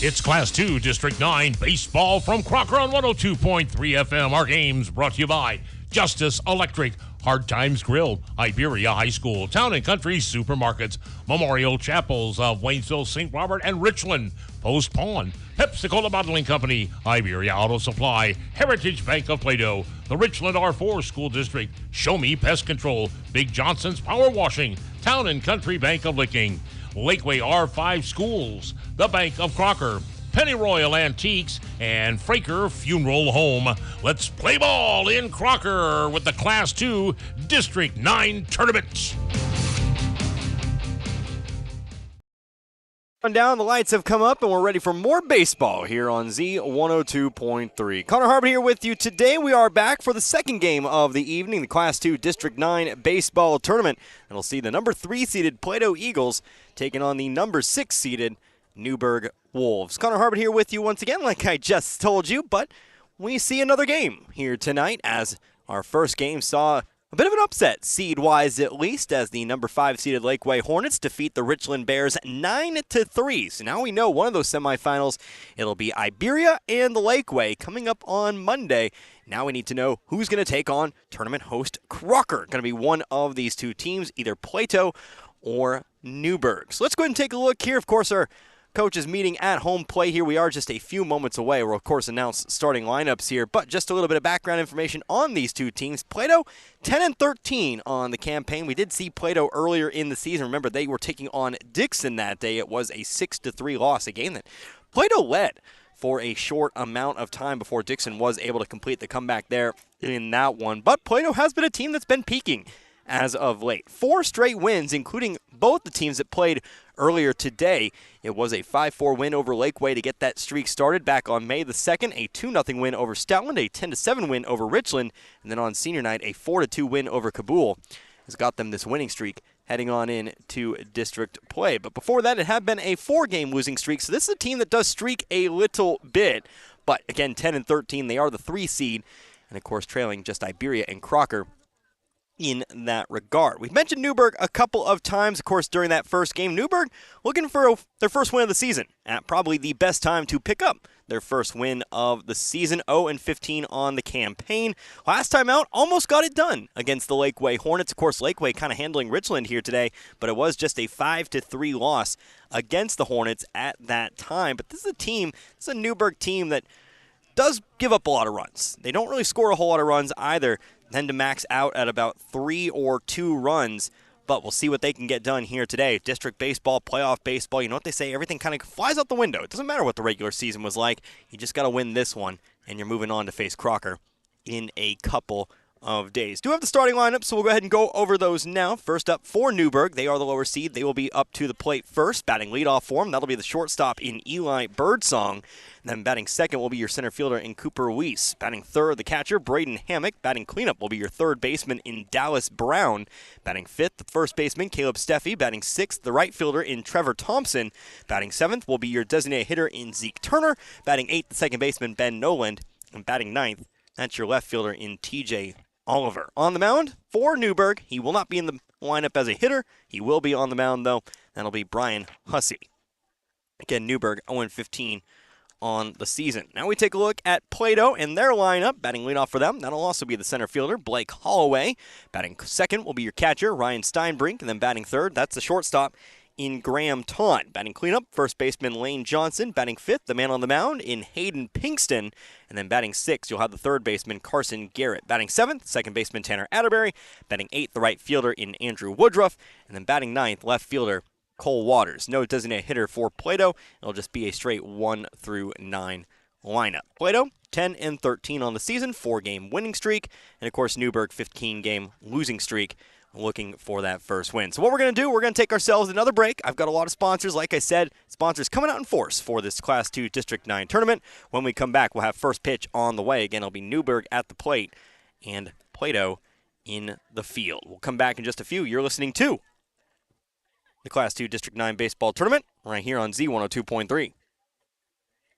It's Class 2, District 9 baseball from Crocker on 102.3 FM. Our games brought to you by Justice Electric, Hard Times Grill, Iberia High School, Town and Country Supermarkets, Memorial Chapels of Waynesville, St. Robert, and Richland, Post Pond, Pepsi-Cola Bottling Company, Iberia Auto Supply, Heritage Bank of Plato, the Richland R4 School District, Show Me Pest Control, Big Johnson's Power Washing, Town and Country Bank of Licking, Lakeway R5 Schools, the Bank of Crocker, Pennyroyal Antiques, and Fraker Funeral Home. Let's play ball in Crocker with the Class 2 District 9 tournament. Down, the lights have come up, and we're ready for more baseball here on Z102.3. Connor Harbert here with you today. We are back for the second game of the evening, the Class 2 District 9 baseball tournament. And we'll see the number 3-seeded Plato Eagles taking on the number 6-seeded Newburg Wolves. Connor Harbert here with you once again, like I just told you, but we see another game here tonight as our first game saw a bit of an upset, seed-wise at least, as the number 5-seeded Lakeway Hornets defeat the Richland Bears 9-3. So now we know one of those semifinals, it'll be Iberia and the Lakeway coming up on Monday. Now we need to know who's going to take on tournament host Crocker. Going to be one of these two teams, either Plato or Newburg. So let's go ahead and take a look here. Of course, our coaches meeting at home play here. We are just a few moments away. We'll, of course, announce starting lineups here, but just a little bit of background information on these two teams. Plato, 10-13 on the campaign. We did see Plato earlier in the season. Remember, they were taking on Dixon that day. It was a 6-3 loss, a game that Plato led for a short amount of time before Dixon was able to complete the comeback there in that one. But Plato has been a team that's been peaking as of late. 4 straight wins, including both the teams that played earlier today. It was a 5-4 win over Lakeway to get that streak started back on May the 2nd, a 2-0 win over Stoutland, a 10-7 win over Richland, and then on senior night, a 4-2 win over Kabul has got them this winning streak heading on in to district play. But before that, it had been a 4-game losing streak, so this is a team that does streak a little bit. But again, 10-13, they are the 3 seed, and of course trailing just Iberia and Crocker in that regard. We've mentioned Newburg a couple of times, of course, during that first game. Newburg looking for their first win of the season at probably the best time to pick up their first win of the season. 0-15 on the campaign. Last time out, almost got it done against the Lakeway Hornets. Of course, Lakeway kind of handling Richland here today, but it was just a 5-3 loss against the Hornets at that time. But this is a Newburg team that does give up a lot of runs. They don't really score a whole lot of runs either. Tend to max out at about 3 or 2 runs, but we'll see what they can get done here today. District baseball, playoff baseball, you know what they say, everything kind of flies out the window. It doesn't matter what the regular season was like. You just got to win this one, and you're moving on to face Crocker in a couple of days. Do have the starting lineup, so we'll go ahead and go over those now. First up for Newburg, they are the lower seed. They will be up to the plate first. Batting leadoff for them, that'll be the shortstop in Eli Birdsong. And then batting second will be your center fielder in Cooper Weiss. Batting third, the catcher, Braden Hammock. Batting cleanup will be your third baseman in Dallas Brown. Batting fifth, the first baseman, Caleb Steffi. Batting sixth, the right fielder in Trevor Thompson. Batting seventh will be your designated hitter in Zeke Turner. Batting eighth, the second baseman, Ben Noland. And batting ninth, that's your left fielder in TJ Oliver. On the mound for Newburg, he will not be in the lineup as a hitter. He will be on the mound, though. That'll be Brian Hussey. Again, Newburg 0-15 on the season. Now we take a look at Plato and their lineup. Batting leadoff for them, that'll also be the center fielder, Blake Holloway. Batting second will be your catcher, Ryan Steinbrink. And then batting third, that's the shortstop in Graham Todd. Batting cleanup, first baseman Lane Johnson. Batting fifth, the man on the mound in Hayden Pinkston. And then batting sixth, you'll have the third baseman Carson Garrett. Batting seventh, second baseman Tanner Atterbury. Batting eighth, the right fielder in Andrew Woodruff. And then batting ninth, left fielder Cole Waters. No designated hitter for Plato. It'll just be a straight 1 through 9 lineup. Plato 10-13 on the season, 4-game winning streak. And of course, Newburg 15-game losing streak, looking for that first win. So what we're going to do, we're going to take ourselves another break. I've got a lot of sponsors. Like I said, sponsors coming out in force for this Class 2 District 9 tournament. When we come back, we'll have first pitch on the way. Again, it'll be Newburg at the plate and Plato in the field. We'll come back in just a few. You're listening to the Class 2 District 9 baseball tournament right here on Z102.3.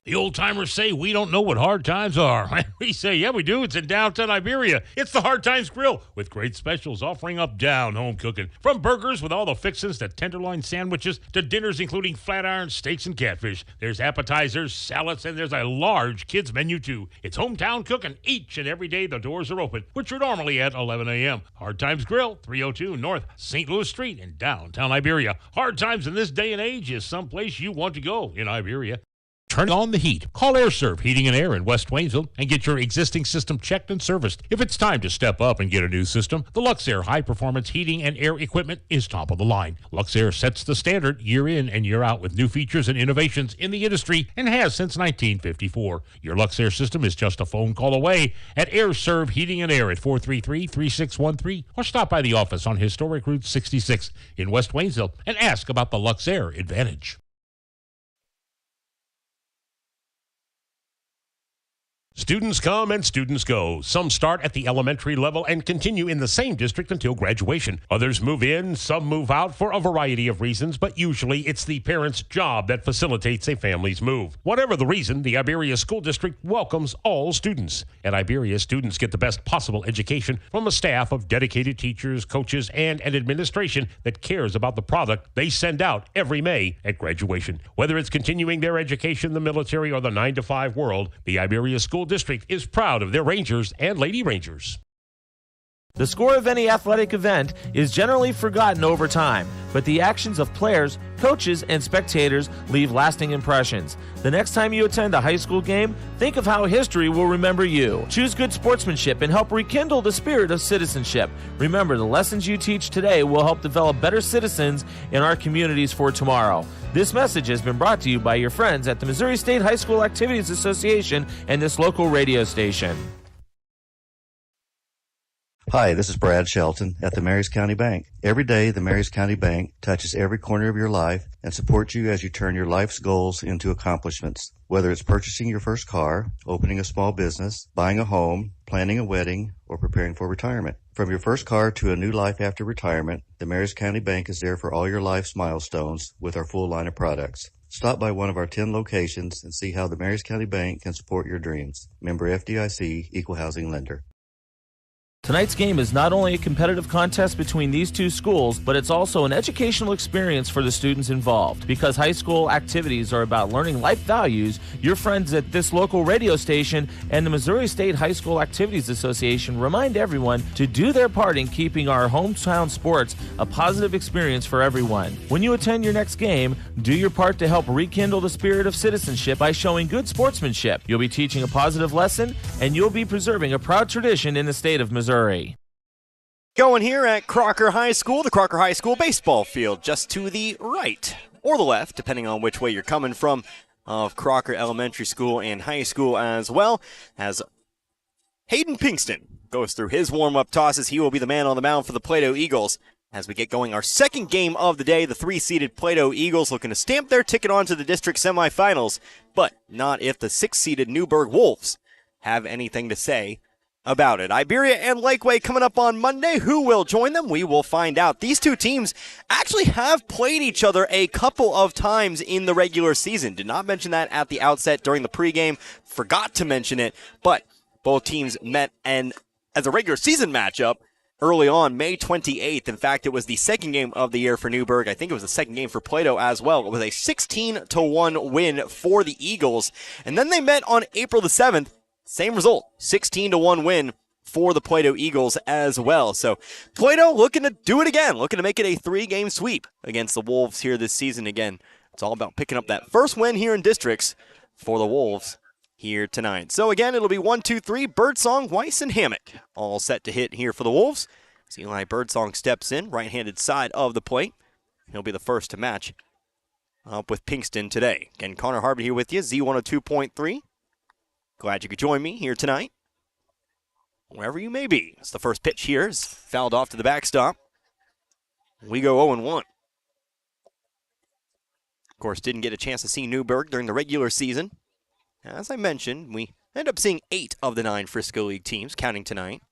The old-timers say we don't know what hard times are. We say, yeah, we do. It's in downtown Iberia. It's the Hard Times Grill with great specials offering up down-home cooking. From burgers with all the fixins to tenderloin sandwiches to dinners including flat iron steaks and catfish. There's appetizers, salads, and there's a large kids menu too. It's hometown cooking each and every day the doors are open, which are normally at 11 a.m. Hard Times Grill, 302 North St. Louis Street in downtown Iberia. Hard times in this day and age is someplace you want to go in Iberia. Turn on the heat. Call AirServe Heating and Air in West Waynesville and get your existing system checked and serviced. If it's time to step up and get a new system, the Luxair high-performance heating and air equipment is top of the line. Luxair sets the standard year in and year out with new features and innovations in the industry and has since 1954. Your Luxair system is just a phone call away at AirServe Heating and Air at 433-3613 or stop by the office on Historic Route 66 in West Waynesville and ask about the Luxair Advantage. Students come and students go. Some start at the elementary level and continue in the same district until graduation. Others move in, some move out for a variety of reasons, but usually it's the parent's job that facilitates a family's move. Whatever the reason, the Iberia School District welcomes all students. At Iberia, students get the best possible education from a staff of dedicated teachers, coaches, and an administration that cares about the product they send out every May at graduation. Whether it's continuing their education in the military or the 9-to-5 world, the Iberia School District is proud of their Rangers and Lady Rangers. The score of any athletic event is generally forgotten over time, but the actions of players, coaches, and spectators leave lasting impressions. The next time you attend a high school game, think of how history will remember you. Choose good sportsmanship and help rekindle the spirit of citizenship. Remember, the lessons you teach today will help develop better citizens in our communities for tomorrow. This message has been brought to you by your friends at the Missouri State High School Activities Association and this local radio station. Hi, this is Brad Shelton at the Marys County Bank. Every day, the Marys County Bank touches every corner of your life and supports you as you turn your life's goals into accomplishments. Whether it's purchasing your first car, opening a small business, buying a home, planning a wedding, or preparing for retirement. From your first car to a new life after retirement, the Marys County Bank is there for all your life's milestones with our full line of products. Stop by one of our 10 locations and see how the Marys County Bank can support your dreams. Member FDIC, Equal Housing Lender. Tonight's game is not only a competitive contest between these two schools, but it's also an educational experience for the students involved. Because high school activities are about learning life values, your friends at this local radio station and the Missouri State High School Activities Association remind everyone to do their part in keeping our hometown sports a positive experience for everyone. When you attend your next game, do your part to help rekindle the spirit of citizenship by showing good sportsmanship. You'll be teaching a positive lesson, and you'll be preserving a proud tradition in the state of Missouri. Going here at Crocker High School, the Crocker High School baseball field, just to the right or the left, depending on which way you're coming from, of Crocker Elementary School and High School as well, as Hayden Pinkston goes through his warm-up tosses. He will be the man on the mound for the Plato Eagles. As we get going, our second game of the day, the 3-seeded Plato Eagles looking to stamp their ticket onto the district semifinals, but not if the 6-seeded Newburg Wolves have anything to say about it. Iberia and Lakeway coming up on Monday. Who will join them? We will find out. These two teams actually have played each other a couple of times in the regular season. Did not mention that at the outset during the pregame. Forgot to mention it, but both teams met and as a regular season matchup early on, May 28th. In fact, it was the second game of the year for Newburg. I think it was the second game for Plato as well. It was a 16-1 win for the Eagles. And then they met on April the 7th. Same result, 16-1 win for the Plato Eagles as well. So Plato looking to do it again, looking to make it a 3-game sweep against the Wolves here this season again. It's all about picking up that first win here in districts for the Wolves here tonight. So again, it'll be 1, 2, 3, Birdsong, Weiss, and Hammock all set to hit here for the Wolves. As Eli Birdsong steps in, right-handed side of the plate. He'll be the first to match up with Pinkston today. Again, Connor Harbert here with you, Z102.3. Glad you could join me here tonight, wherever you may be. It's the first pitch here is fouled off to the backstop. We go 0-1. Of course, didn't get a chance to see Newburg during the regular season. As I mentioned, we end up seeing 8 of the 9 Frisco League teams, counting tonight.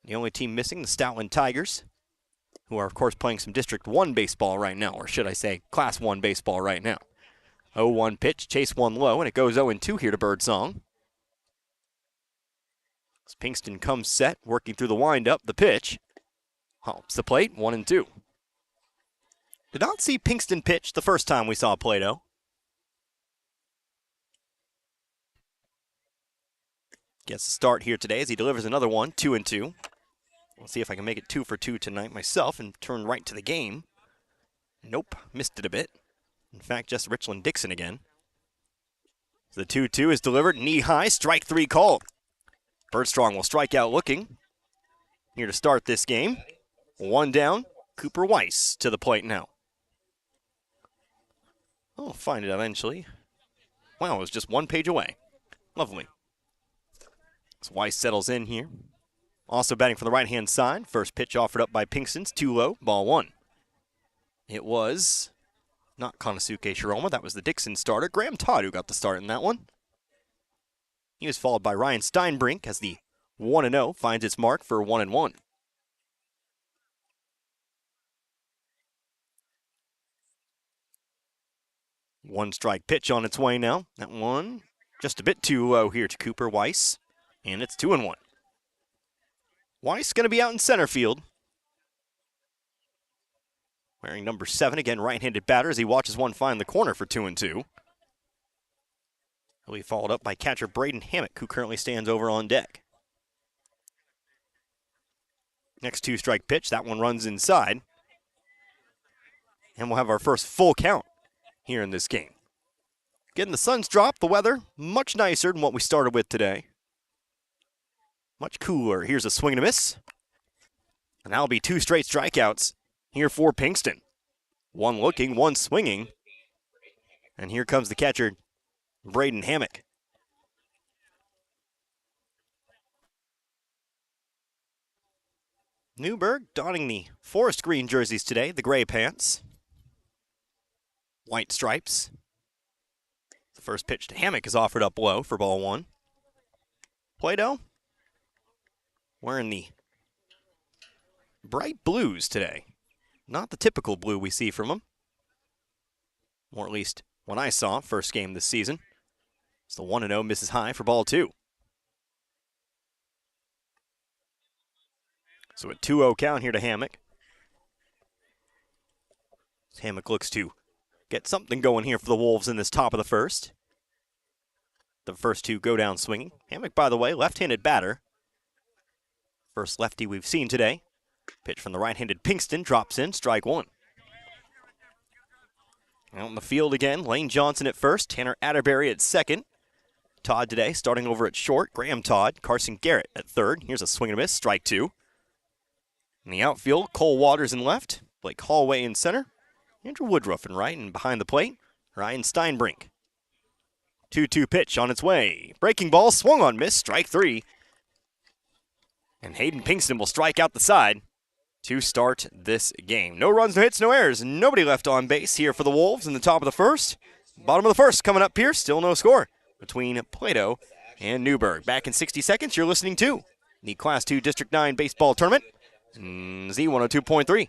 The only team missing, the Stoutland Tigers, who are, of course, playing some District 1 baseball right now, or should I say Class 1 baseball right now. 0-1 pitch, chase one low, and it goes 0-2 here to Birdsong. As Pinkston comes set, working through the windup, the pitch. Hops the plate, 1-2. Did not see Pinkston pitch the first time we saw Plato. Gets a start here today as he delivers another one, 2-2. We'll see if I can make it 2 for 2 tonight myself and turn right to the game. Nope, missed it a bit. In fact, just Richland Dixon again. The 2-2 is delivered, knee high, strike 3 called. Birdstrong will strike out looking. Here to start this game. One down, Cooper Weiss to the plate now. I'll find it eventually. Wow, it was just 1 page away. Lovely. So Weiss settles in here. Also batting from the right-hand side. First pitch offered up by Pinkston's, too low, ball 1. It was not Konosuke Shiroma. That was the Dixon starter. Graham Todd who got the start in that one. He was followed by Ryan Steinbrink as the 1-0 finds its mark for 1-1. One strike pitch on its way now. That one just a bit too low here to Cooper Weiss. And it's 2-1. Weiss going to be out in center field. Wearing number 7, again right-handed batter as he watches one find the corner for 2-2. He'll be followed up by catcher Braden Hammock, who currently stands over on deck. Next 2-strike pitch, that one runs inside. And we'll have our first full count here in this game. Getting the sun's dropped, the weather much nicer than what we started with today. Much cooler. Here's a swing and a miss. And that'll be 2 straight strikeouts here for Pinkston. One looking, one swinging. And here comes the catcher, Braden Hammock. Newburg donning the forest green jerseys today, the gray pants. White stripes. The first pitch to Hammock is offered up low for ball 1. Plato wearing the bright blues today. Not the typical blue we see from him. Or at least what I saw first game this season. It's the 1-0 misses high for ball 2. So a 2-0 count here to Hammock. Hammock looks to get something going here for the Wolves in this top of the first. The first 2 go down swinging. Hammock, by the way, left-handed batter. First lefty we've seen today. Pitch from the right-handed Pinkston drops in, strike 1. Out in the field again, Lane Johnson at first, Tanner Atterbury at second. Todd today starting over at short, Graham Todd, Carson Garrett at third. Here's a swing and a miss, strike 2. In the outfield, Cole Waters in left, Blake Hallway in center, Andrew Woodruff in right, and behind the plate, Ryan Steinbrink. 2-2 pitch on its way. Breaking ball, swung on, miss, strike 3. And Hayden Pinkston will strike out the side to start this game. No runs, no hits, no errors. Nobody left on base here for the Wolves in the top of the first. Bottom of the first coming up here. Still no score between Plato and Newburg. Back in 60 seconds, you're listening to the Class 2 District 9 Baseball Tournament. Z102.3.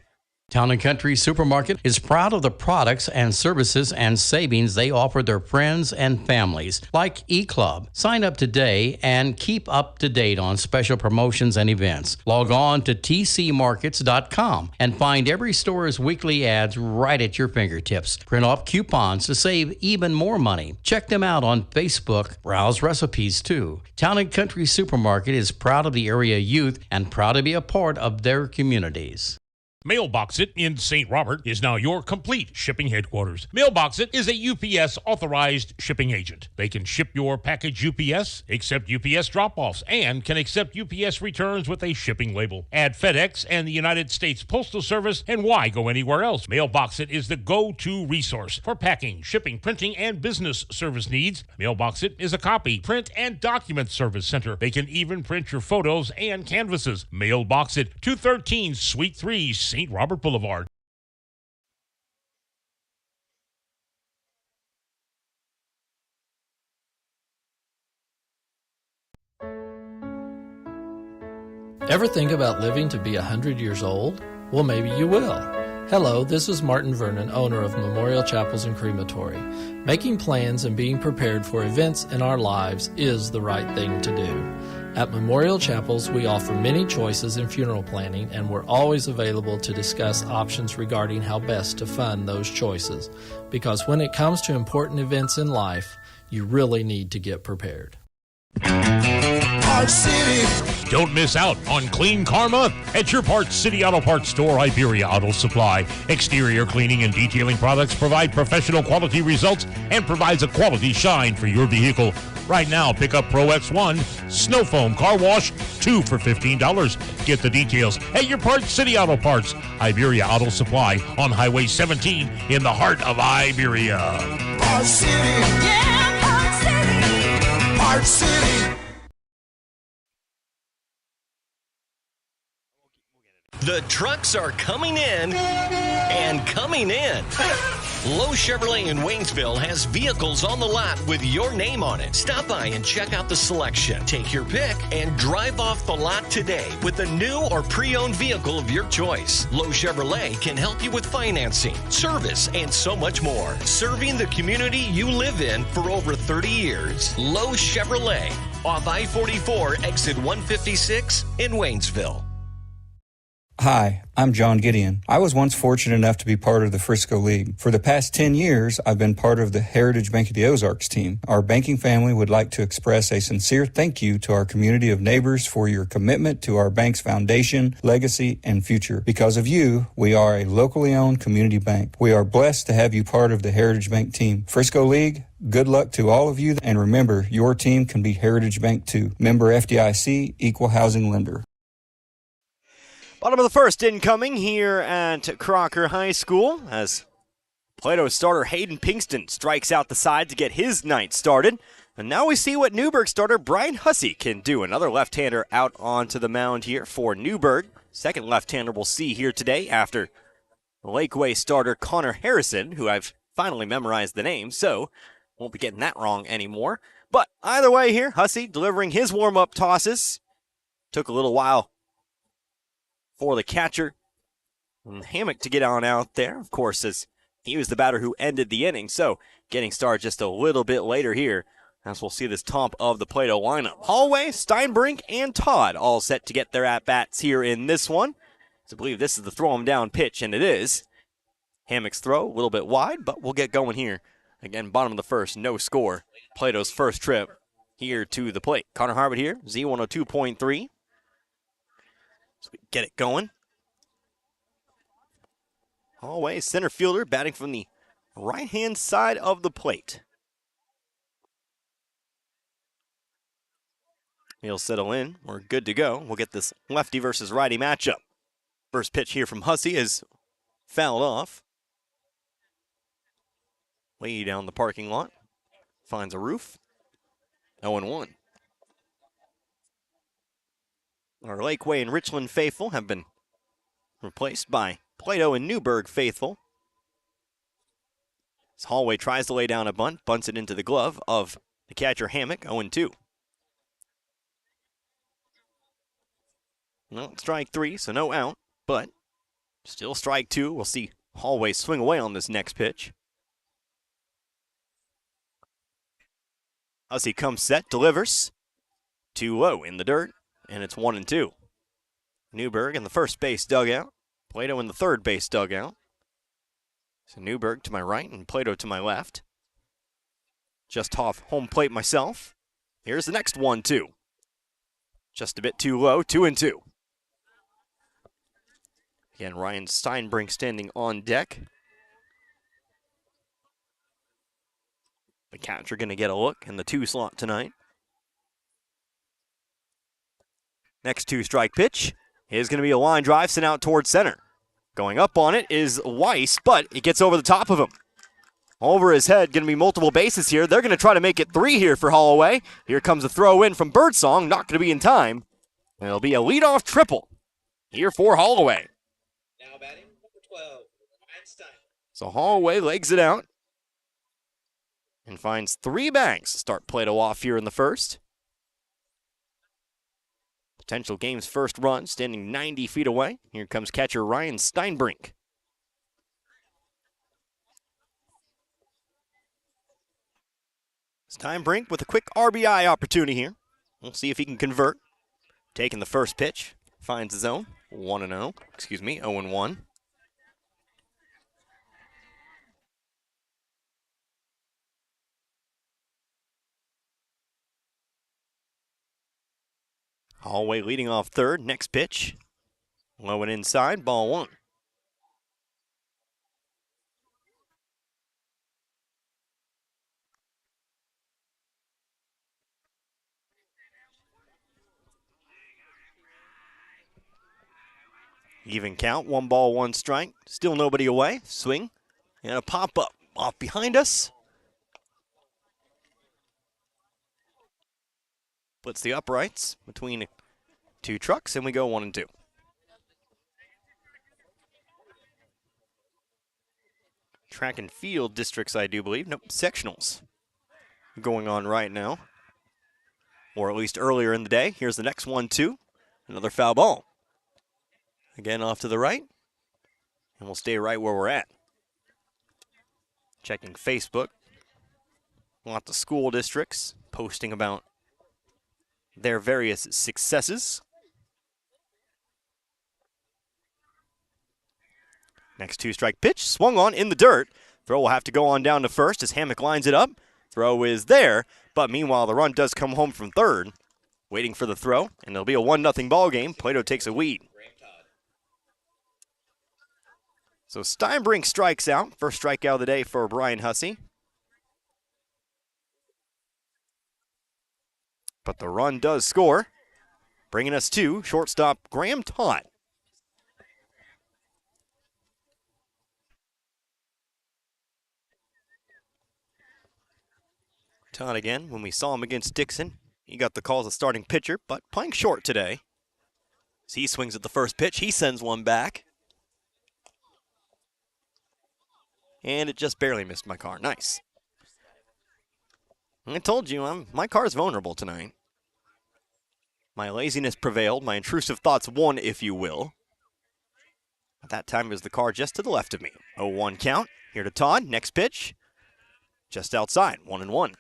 Town & Country Supermarket is proud of the products and services and savings they offer their friends and families, like eClub. Sign up today and keep up to date on special promotions and events. Log on to tcmarkets.com and find every store's weekly ads right at your fingertips. Print off coupons to save even more money. Check them out on Facebook. Browse recipes too. Town & Country Supermarket is proud of the area youth and proud to be a part of their communities. Mailbox It in St. Robert is now your complete shipping headquarters. Mailbox It is a UPS authorized shipping agent. They can ship your package UPS, accept UPS drop-offs, and can accept UPS returns with a shipping label. Add FedEx and the United States Postal Service, and why go anywhere else? Mailbox It is the go-to resource for packing, shipping, printing, and business service needs. Mailbox It is a copy, print, and document service center. They can even print your photos and canvases. Mailbox It, 213 Suite 3, St. Robert Boulevard. Ever think about living to be 100 years old? Well, maybe you will. Hello, this is Martin Vernon, owner of Memorial Chapels and Crematory. Making plans and being prepared for events in our lives is the right thing to do. At Memorial Chapels, we offer many choices in funeral planning, and we're always available to discuss options regarding how best to fund those choices. Because when it comes to important events in life, you really need to get prepared. Our city. Don't miss out on Clean Car Month at your Parts City Auto Parts store, Iberia Auto Supply. Exterior cleaning and detailing products provide professional quality results and provides a quality shine for your vehicle. Right now, pick up Pro X1 Snow Foam Car Wash, 2 for $15. Get the details at your Parts City Auto Parts, Iberia Auto Supply on Highway 17 in the heart of Iberia. Parts City. Yeah, Parts City. Parts City. The trucks are coming in and coming in. Lowe Chevrolet in Waynesville has vehicles on the lot with your name on it. Stop by and check out the selection. Take your pick and drive off the lot today with a new or pre-owned vehicle of your choice. Lowe Chevrolet can help you with financing, service, and so much more. Serving the community you live in for over 30 years. Lowe Chevrolet off I-44 exit 156 in Waynesville. Hi, I'm John Gideon. I was once fortunate enough to be part of the Frisco League. For the past 10 years, I've been part of the Heritage Bank of the Ozarks team. Our banking family would like to express a sincere thank you to our community of neighbors for your commitment to our bank's foundation, legacy, and future. Because of you, we are a locally owned community bank. We are blessed to have you part of the Heritage Bank team. Frisco League, good luck to all of you, and remember, your team can be Heritage Bank too. Member FDIC, Equal Housing Lender. Bottom of the first incoming here at Crocker High School as Plato starter Hayden Pinkston strikes out the side to get his night started. And now we see what Newburg starter Brian Hussey can do. Another left-hander out onto the mound here for Newburg. Second left-hander we'll see here today after Lakeway starter Connor Harrison, who I've finally memorized the name, so won't be getting that wrong anymore. But either way here, Hussey delivering his warm-up tosses. Took a little while for the catcher and Hammock to get on out there, of course, as he was the batter who ended the inning. So getting started just a little bit later here as we'll see this top of the Plato lineup. Holloway, Steinbrink, and Todd all set to get their at-bats here in this one. So I believe this is the throw him down pitch, and it is. Hammock's throw, a little bit wide, but we'll get going here. Again, bottom of the first, no score. Plato's first trip here to the plate. Connor Harwood here, Z102.3. So we get it going. Holloway, center fielder, batting from the right-hand side of the plate. He'll settle in. We're good to go. We'll get this lefty versus righty matchup. First pitch here from Hussey is fouled off. Way down the parking lot. Finds a roof. 0-1. Our Lakeway and Richland faithful have been replaced by Plato and Newburg faithful. As Holloway tries to lay down a bunt, bunts it into the glove of the catcher Hammock, 0-2. Well, strike three, so no out, but still strike two. We'll see Holloway swing away on this next pitch. Hussey comes set, delivers. 2-0 in the dirt. And it's 1-2. Newburg in the first base dugout. Plato in the third base dugout. So Newburg to my right and Plato to my left. Just off home plate myself. Here's the next 1-2. Just a bit too low, 2-2. Again, Ryan Steinbrink standing on deck. The catcher going to get a look in the 2 slot tonight. Next 2-strike pitch is going to be a line drive sent out towards center. Going up on it is Weiss, but it gets over the top of him. Over his head, going to be multiple bases here. They're going to try to make it 3 here for Holloway. Here comes a throw in from Birdsong, not going to be in time. And it'll be a leadoff triple here for Holloway. Now batting number 12, Ryan Stein. So Holloway legs it out and finds 3 bags to start Plato off here in the first. Potential game's first run, standing 90 feet away. Here comes catcher Ryan Steinbrink. Steinbrink with a quick RBI opportunity here. We'll see if he can convert. Taking the first pitch, finds his own. 1-0, 0-1. Holloway leading off third. Next pitch. Low and inside, ball one. Even count, 1 ball, 1 strike. Still nobody away. Swing and a pop up off behind us. Splits the uprights between 2 trucks, and we go 1 and 2. Track and field districts, I do believe. Nope, sectionals going on right now. Or at least earlier in the day. Here's the next 1-2. Another foul ball. Again off to the right. And we'll stay right where we're at. Checking Facebook. Lots of school districts posting about their various successes. Next 2-strike pitch, swung on in the dirt. Throw will have to go on down to first as Hammock lines it up. Throw is there, but meanwhile the run does come home from third. Waiting for the throw, and it'll be a 1-0 ball game. Plato takes a lead. So Steinbrink strikes out. First strikeout of the day for Brian Hussey. But the run does score, bringing us to shortstop Graham Todd. Todd again, when we saw him against Dixon, he got the call as a starting pitcher, but playing short today. As he swings at the first pitch, he sends one back. And it just barely missed my car. Nice. I told you, my car's vulnerable tonight. My laziness prevailed. My intrusive thoughts won, if you will. At that time, it was the car just to the left of me. 0-1 count. Here to Todd. Next pitch. Just outside. 1-1.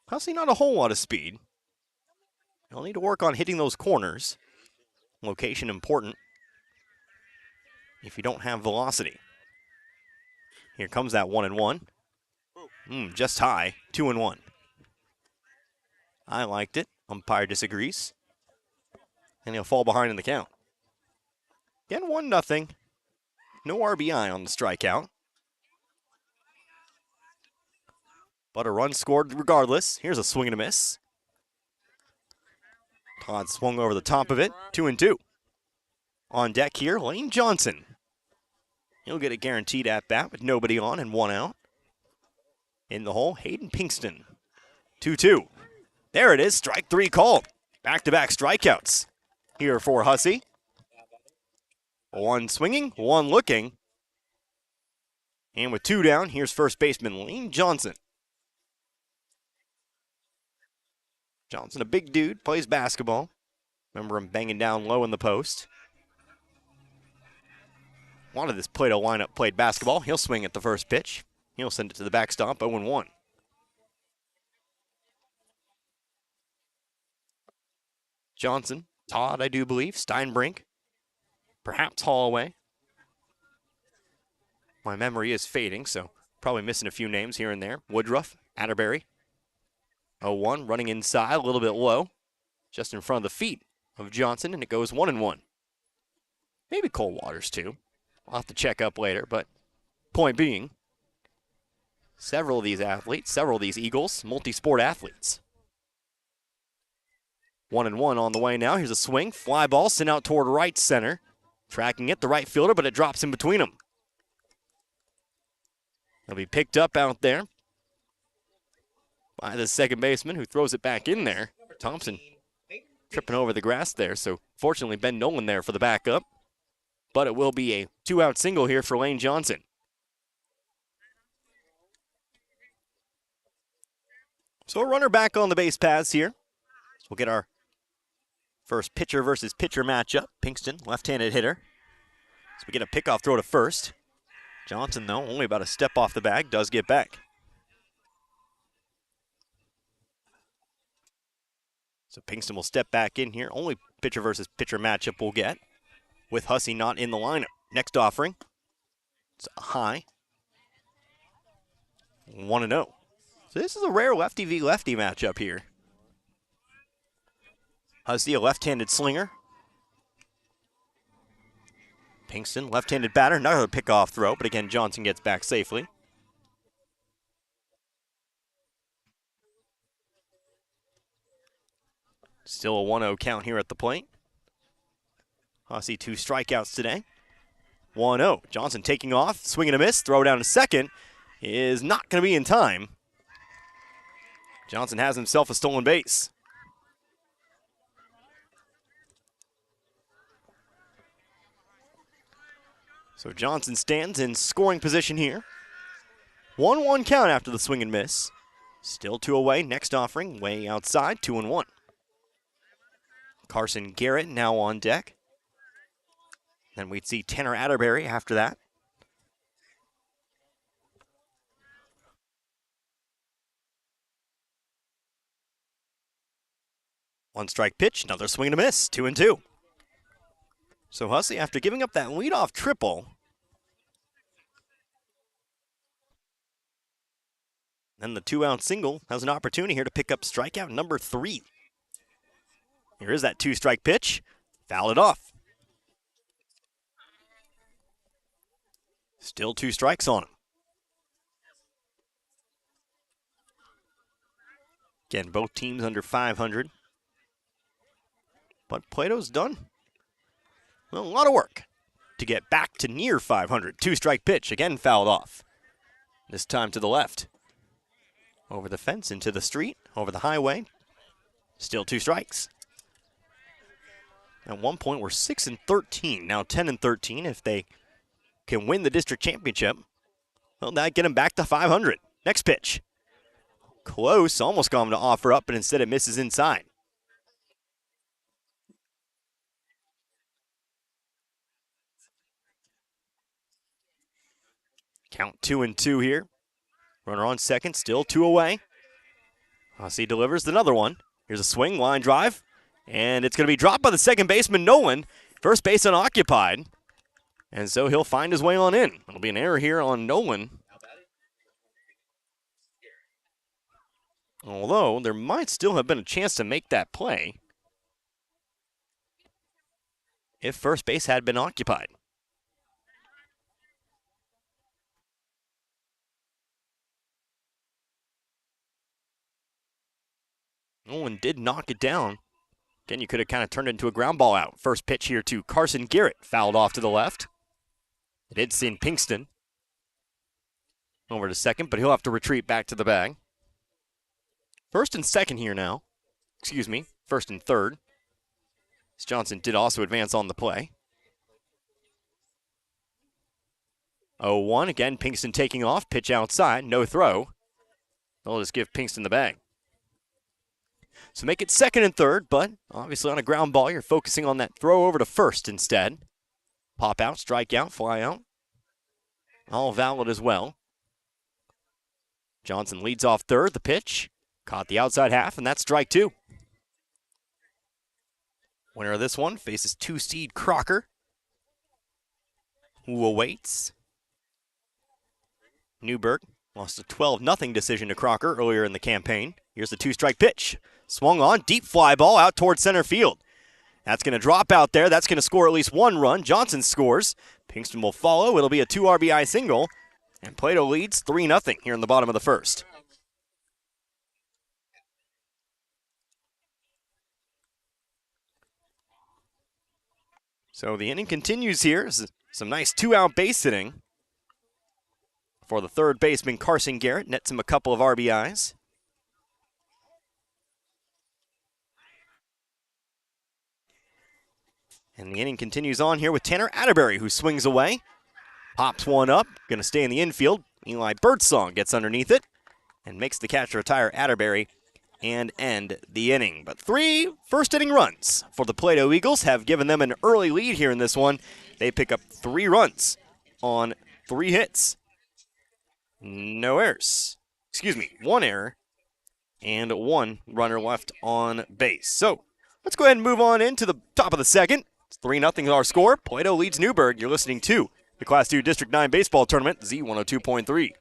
Hussey not a whole lot of speed. You'll need to work on hitting those corners. Location important if you don't have velocity. Here comes that 1-1. Just high. 2-1. I liked it. Umpire disagrees. And he'll fall behind in the count. Again, 1-0. No RBI on the strikeout. But a run scored regardless. Here's a swing and a miss. Todd swung over the top of it. 2-2. On deck here, Lane Johnson. He'll get a guaranteed at-bat with nobody on and 1 out. In the hole, Hayden Pinkston. 2-2. There it is, strike 3 called. Back-to-back strikeouts here for Hussey. 1 swinging, 1 looking. And with 2 down, here's first baseman Lane Johnson. Johnson, a big dude, plays basketball. Remember him banging down low in the post. A lot of this Plato lineup played basketball. He'll swing at the first pitch. He'll send it to the backstop, 0-1. Johnson, Todd, I do believe, Steinbrink, perhaps Holloway. My memory is fading, so probably missing a few names here and there. Woodruff, Atterbury. 0-1, running inside, a little bit low, just in front of the feet of Johnson, and it goes 1-1. Maybe Cole Waters, too. I'll have to check up later, but point being, several of these athletes, several of these Eagles, multi-sport athletes. 1-1 on the way now. Here's a swing, fly ball, sent out toward right center. Tracking it, the right fielder, but it drops in between them. It'll be picked up out there by the second baseman who throws it back in there. Thompson tripping over the grass there, so fortunately Ben Nolan there for the backup. But it will be a 2-out single here for Lane Johnson. So a runner back on the base paths here. So we'll get our first pitcher versus pitcher matchup. Pinkston, left-handed hitter. So we get a pickoff throw to first. Johnson, though, only about a step off the bag, does get back. So Pinkston will step back in here. Only pitcher versus pitcher matchup we'll get, with Hussey not in the lineup. Next offering, it's a high. 1-0. So this is a rare lefty v lefty matchup here. Hussey, a left-handed slinger. Pinkston, left-handed batter, another pickoff throw, but again, Johnson gets back safely. Still a 1-0 count here at the plate. Hussey 2 strikeouts today. 1-0. Johnson taking off, swing and a miss, throw down to second is not going to be in time. Johnson has himself a stolen base. So Johnson stands in scoring position here. 1-1 count after the swing and miss. Still 2 away. Next offering, way outside, 2-1. Carson Garrett now on deck. Then we'd see Tanner Atterbury after that. One strike pitch, another swing and a miss, 2-2. So Hussey, after giving up that leadoff triple, then the 2-out single, has an opportunity here to pick up strikeout number 3. Here is that 2-strike pitch, fouled it off. Still 2 strikes on him. Again, both teams under 500. But Plato's done a lot of work to get back to near 500. 2-strike pitch, again fouled off. This time to the left. Over the fence, into the street, over the highway. Still 2 strikes. At one point, we're 6-13, now 10-13. If they can win the district championship, well, that'd get them back to 500. Next pitch. Close, almost got him to offer up, but instead it misses inside. Count 2-2 here. Runner on second, still 2 away. Hussey delivers another one. Here's a swing, line drive, and it's going to be dropped by the second baseman, Nolan. First base unoccupied, and so he'll find his way on in. It'll be an error here on Nolan. Although there might still have been a chance to make that play if first base had been occupied. Nolan did knock it down. Again, you could have kind of turned it into a ground ball out. First pitch here to Carson Garrett, fouled off to the left. It did send Pinkston over to second, but he'll have to retreat back to the bag. First and second here now. Excuse me, first and third. As Johnson did also advance on the play. 0-1, again, Pinkston taking off, pitch outside, no throw. They'll just give Pinkston the bag. So make it second and third, but obviously on a ground ball, you're focusing on that throw over to first instead. Pop out, strike out, fly out. All valid as well. Johnson leads off third, the pitch. Caught the outside half, and that's strike 2. Winner of this one faces 2-seed Crocker, who awaits. Newburg lost a 12-0 decision to Crocker earlier in the campaign. Here's the 2-strike pitch. Swung on, deep fly ball out towards center field. That's going to drop out there. That's going to score at least 1 run. Johnson scores. Pinkston will follow. It'll be a 2 RBI single. And Plato leads 3-0 here in the bottom of the first. So the inning continues here. Some nice 2-out base hitting for the third baseman, Carson Garrett. Nets him a couple of RBIs. And the inning continues on here with Tanner Atterbury, who swings away. Pops one up, going to stay in the infield. Eli Birdsong gets underneath it and makes the catch to retire Atterbury and end the inning. But 3 first-inning runs for the Plato Eagles have given them an early lead here in this one. They pick up 3 runs on 3 hits. No errors. Excuse me, 1 error and 1 runner left on base. So let's go ahead and move on into the top of the second. It's 3-0 our score. Plato leads Newburg. You're listening to the Class 2 District 9 Baseball Tournament, Z102.3.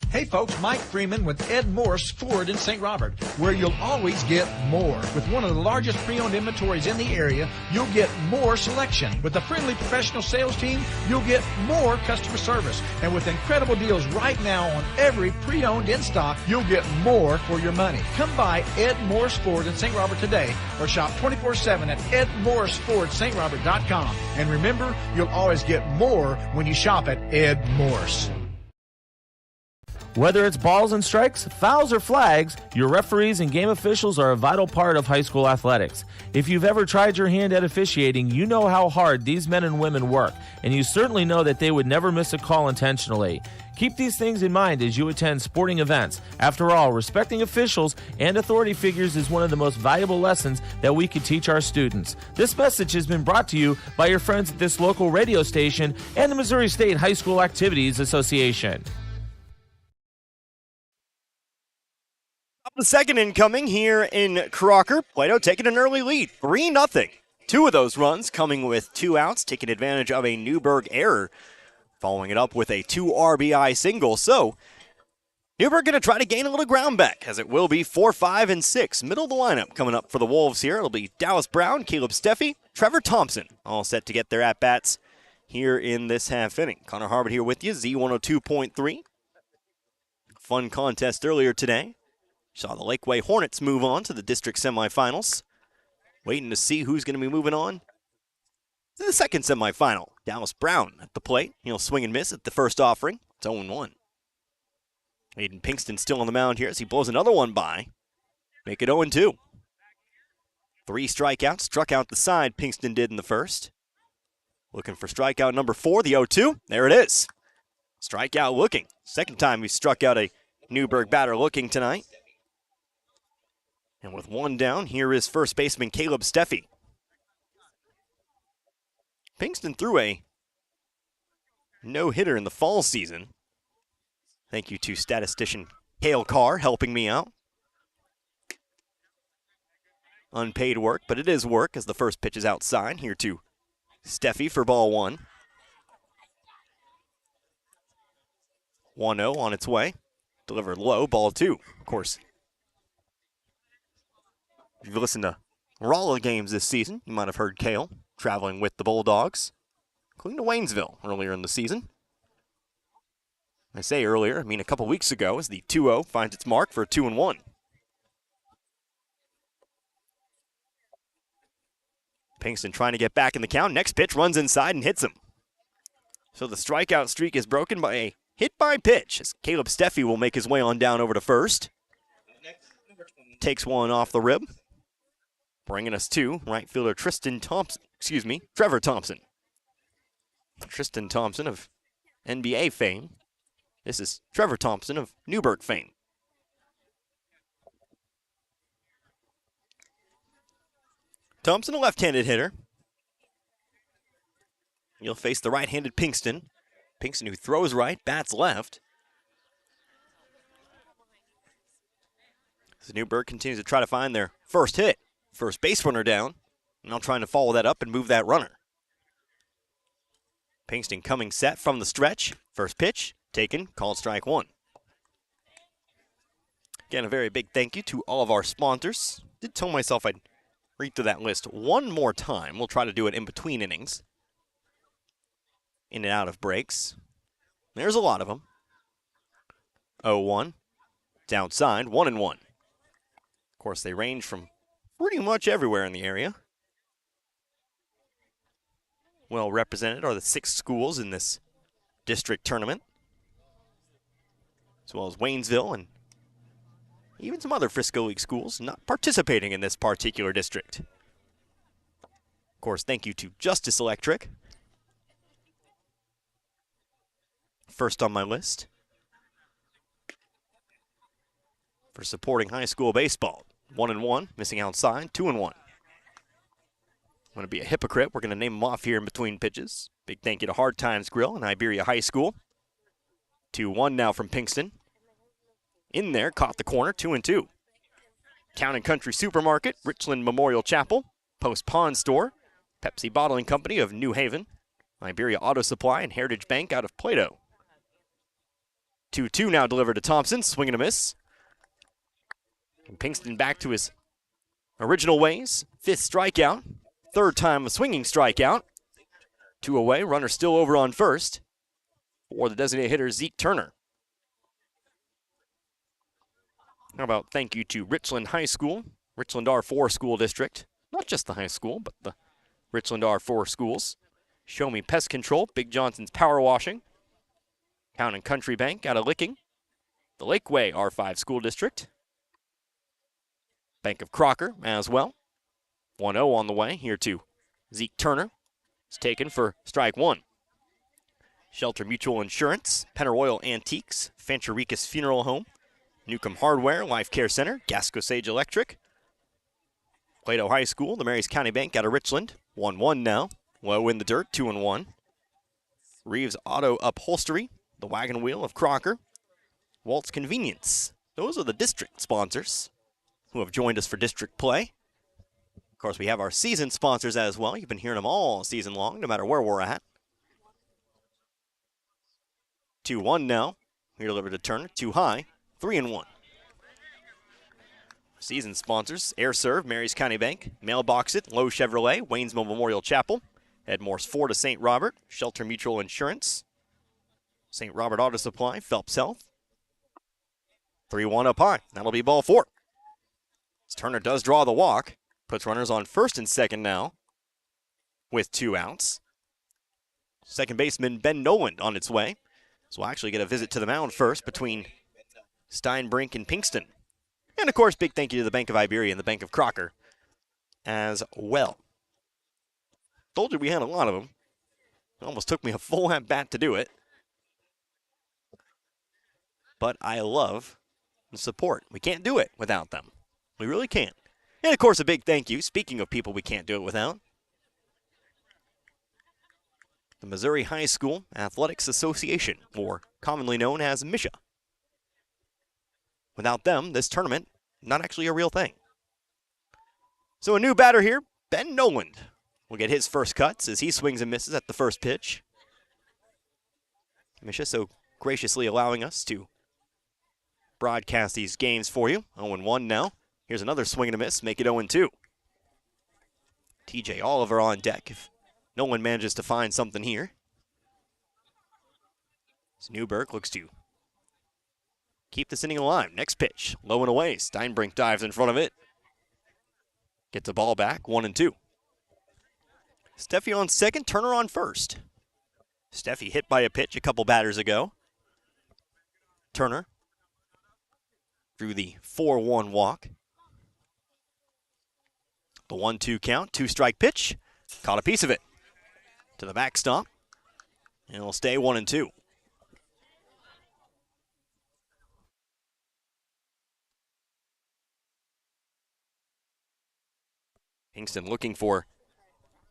Hey folks, Mike Freeman with Ed Morse Ford in St. Robert, where you'll always get more. With one of the largest pre-owned inventories in the area, you'll get more selection. With a friendly professional sales team, you'll get more customer service. And with incredible deals right now on every pre-owned in stock, you'll get more for your money. Come by Ed Morse Ford in St. Robert today or shop 24/7 at edmorsefordstrobert.com. And remember, you'll always get more when you shop at Ed Morse. Whether it's balls and strikes, fouls, or flags, your referees and game officials are a vital part of high school athletics. If you've ever tried your hand at officiating, you know how hard these men and women work, and you certainly know that they would never miss a call intentionally. Keep these things in mind as you attend sporting events. After all, respecting officials and authority figures is one of the most valuable lessons that we can teach our students. This message has been brought to you by your friends at this local radio station and the Missouri State High School Activities Association. The second incoming here in Crocker. Plato taking an early lead, 3-0. 2 of those runs coming with 2 outs, taking advantage of a Newburg error, following it up with a 2 RBI single. So Newburg going to try to gain a little ground back, as it will be 4, 5, and 6. Middle of the lineup coming up for the Wolves here. It'll be Dallas Brown, Caleb Steffi, Trevor Thompson, all set to get their at-bats here in this half inning. Connor Harbert here with you, Z102.3. Fun contest earlier today. Saw the Lakeway Hornets move on to the district semifinals. Waiting to see who's going to be moving on to the second semifinal. Dallas Brown at the plate. He'll swing and miss at the first offering. It's 0-1. Aiden Pinkston still on the mound here as he blows another one by. Make it 0-2. 3 strikeouts. Struck out the side, Pinkston did in the first. Looking for strikeout number 4, the 0-2. There it is. Strikeout looking. Second time he struck out a Newburg batter looking tonight. And with 1 down, here is first baseman Caleb Steffi. Pinkston threw a no-hitter in the fall season. Thank you to statistician Hale Carr helping me out. Unpaid work, but it is work as the first pitch is outside. Here to Steffi for ball 1. 1-0 on its way. Delivered low, ball 2. Of course, if you've listened to Rolla games this season, you might have heard Cale traveling with the Bulldogs, including to Waynesville earlier in the season. I say earlier, I mean a couple weeks ago, as the 2-0 finds its mark for a 2-1. Pinkston trying to get back in the count. Next pitch runs inside and hits him. So the strikeout streak is broken by a hit by pitch, as Caleb Steffi will make his way on down over to first. Takes one off the rib. Bringing us to right fielder Trevor Thompson. Tristan Thompson of NBA fame. This is Trevor Thompson of Newburg fame. Thompson, a left-handed hitter. He'll face the right-handed Pinkston. Pinkston, who throws right, bats left. So Newburg continues to try to find their first hit. First base runner down. Now trying to follow that up and move that runner. Pinkston coming set from the stretch. First pitch, taken, called strike 1. Again, a very big thank you to all of our sponsors. Did tell myself I'd read through that list one more time. We'll try to do it in between innings. In and out of breaks. There's a lot of them. 0-1. It's outside, 1-1. Of course, they range from pretty much everywhere in the area. Well represented are the 6 schools in this district tournament, as well as Waynesville and even some other Frisco League schools not participating in this particular district. Of course, thank you to Justice Electric. First on my list for supporting high school baseball. 1-1, missing outside, 2-1. I'm going to be a hypocrite. We're going to name them off here in between pitches. Big thank you to Hard Times Grill and Iberia High School. 2-1 now from Pinkston. In there, caught the corner, 2-2. Town and Country Supermarket, Richland Memorial Chapel, Post Pond Store, Pepsi Bottling Company of New Haven, Iberia Auto Supply, and Heritage Bank out of Plato. 2-2 now delivered to Thompson, swing and a miss. And Pinkston back to his original ways, 5th strikeout, 3rd time a swinging strikeout. 2 away, runner still over on first for the designated hitter Zeke Turner. How about thank you to Richland High School, Richland R4 School District. Not just the high school, but the Richland R4 schools. Show Me Pest Control, Big Johnson's Power Washing. Town and Country Bank out of Licking. The Lakeway R5 School District. Bank of Crocker as well. 1-0 on the way here to Zeke Turner. It's taken for strike 1. Shelter Mutual Insurance, Pennaroyal Antiques, Fanchericus Funeral Home, Newcomb Hardware, Life Care Center, Gasco Sage Electric. Plato High School, the Marys County Bank out of Richland. 1-1 now. Low in the dirt, 2-1. Reeves Auto Upholstery, the Wagon Wheel of Crocker. Walt's Convenience. Those are the district sponsors who have joined us for district play. Of course, we have our season sponsors as well. You've been hearing them all season long, no matter where we're at. 2-1 now. Here delivered to Turner, too high, 3-1. Season sponsors, Air Serve, Marys County Bank, Mailbox It, Lowe Chevrolet, Waynesville Memorial Chapel, Edmore's Ford of St. Robert, Shelter Mutual Insurance, St. Robert Auto Supply, Phelps Health. 3-1 up high. That'll be ball 4. As Turner does draw the walk, puts runners on first and second now with 2 outs. Second baseman Ben Noland on its way. So we'll actually get a visit to the mound first between Steinbrink and Pinkston. And, of course, big thank you to the Bank of Iberia and the Bank of Crocker as well. Told you we had a lot of them. It almost took me a full at-bat to do it. But I love the support. We can't do it without them. We really can't. And, of course, a big thank you, speaking of people we can't do it without, the Missouri High School Athletics Association, or commonly known as MISHA. Without them, this tournament, not actually a real thing. So a new batter here, Ben Noland, will get his first cuts as he swings and misses at the first pitch. MISHA so graciously allowing us to broadcast these games for you. 0-1 now. Here's another swing and a miss, make it 0-2. TJ Oliver on deck if Noland manages to find something here. So Newburg looks to keep this inning alive. Next pitch, low and away. Steinbrink dives in front of it. Gets the ball back, 1-2. Steffi on second, Turner on first. Steffi hit by a pitch a couple batters ago. Turner drew the 4-1 walk. The 1-2 count, 2-strike pitch. Caught a piece of it to the backstop. And it'll stay 1-2. Pinkston looking for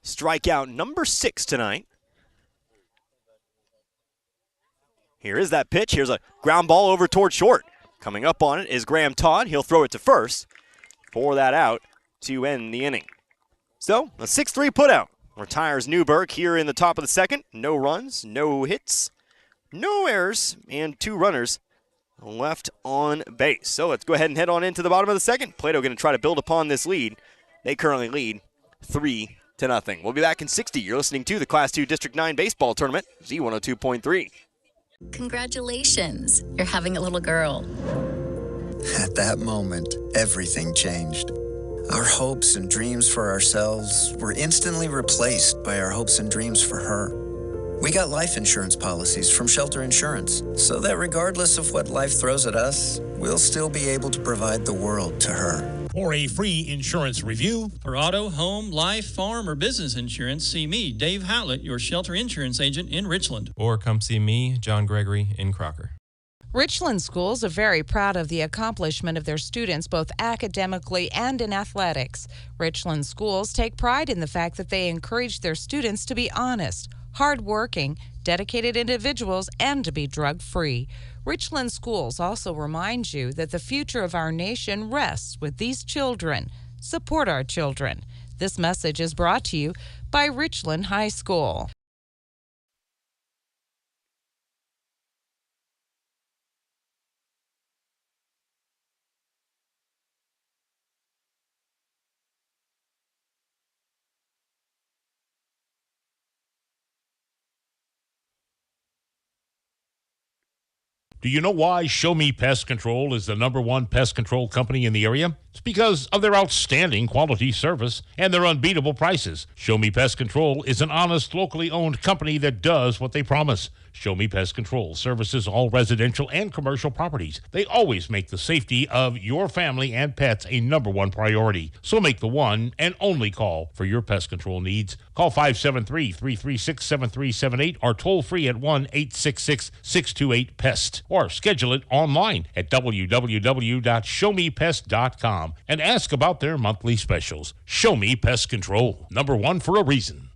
strikeout number 6 tonight. Here is that pitch. Here's a ground ball over toward short. Coming up on it is Graham Todd. He'll throw it to first for that out to end the inning. So, a 6-3 putout retires Newburg here in the top of the second. No runs, no hits, no errors, and 2 runners left on base. So let's go ahead and head on into the bottom of the second. Plato going to try to build upon this lead. They currently lead 3-0. We'll be back in 60. You're listening to the Class 2 District 9 Baseball Tournament, Z102.3. Congratulations, you're having a little girl. At that moment, everything changed. Our hopes and dreams for ourselves were instantly replaced by our hopes and dreams for her. We got life insurance policies from Shelter Insurance, so that regardless of what life throws at us, we'll still be able to provide the world to her. For a free insurance review, for auto, home, life, farm, or business insurance, see me, Dave Howlett, your Shelter Insurance agent in Richland. Or come see me, John Gregory, in Crocker. Richland schools are very proud of the accomplishment of their students both academically and in athletics. Richland schools take pride in the fact that they encourage their students to be honest, hardworking, dedicated individuals and to be drug-free. Richland Schools also reminds you that the future of our nation rests with these children. Support our children. This message is brought to you by Richland High School. Do you know why Show Me Pest Control is the #1 pest control company in the area? It's because of their outstanding quality service and their unbeatable prices. Show Me Pest Control is an honest, locally owned company that does what they promise. Show Me Pest Control services all residential and commercial properties. They always make the safety of your family and pets a #1 priority. So make the one and only call for your pest control needs. Call 573-336-7378 or toll free at 1-866-628-PEST or schedule it online at www.showmepest.com and ask about their monthly specials. Show Me Pest Control, #1 for a reason.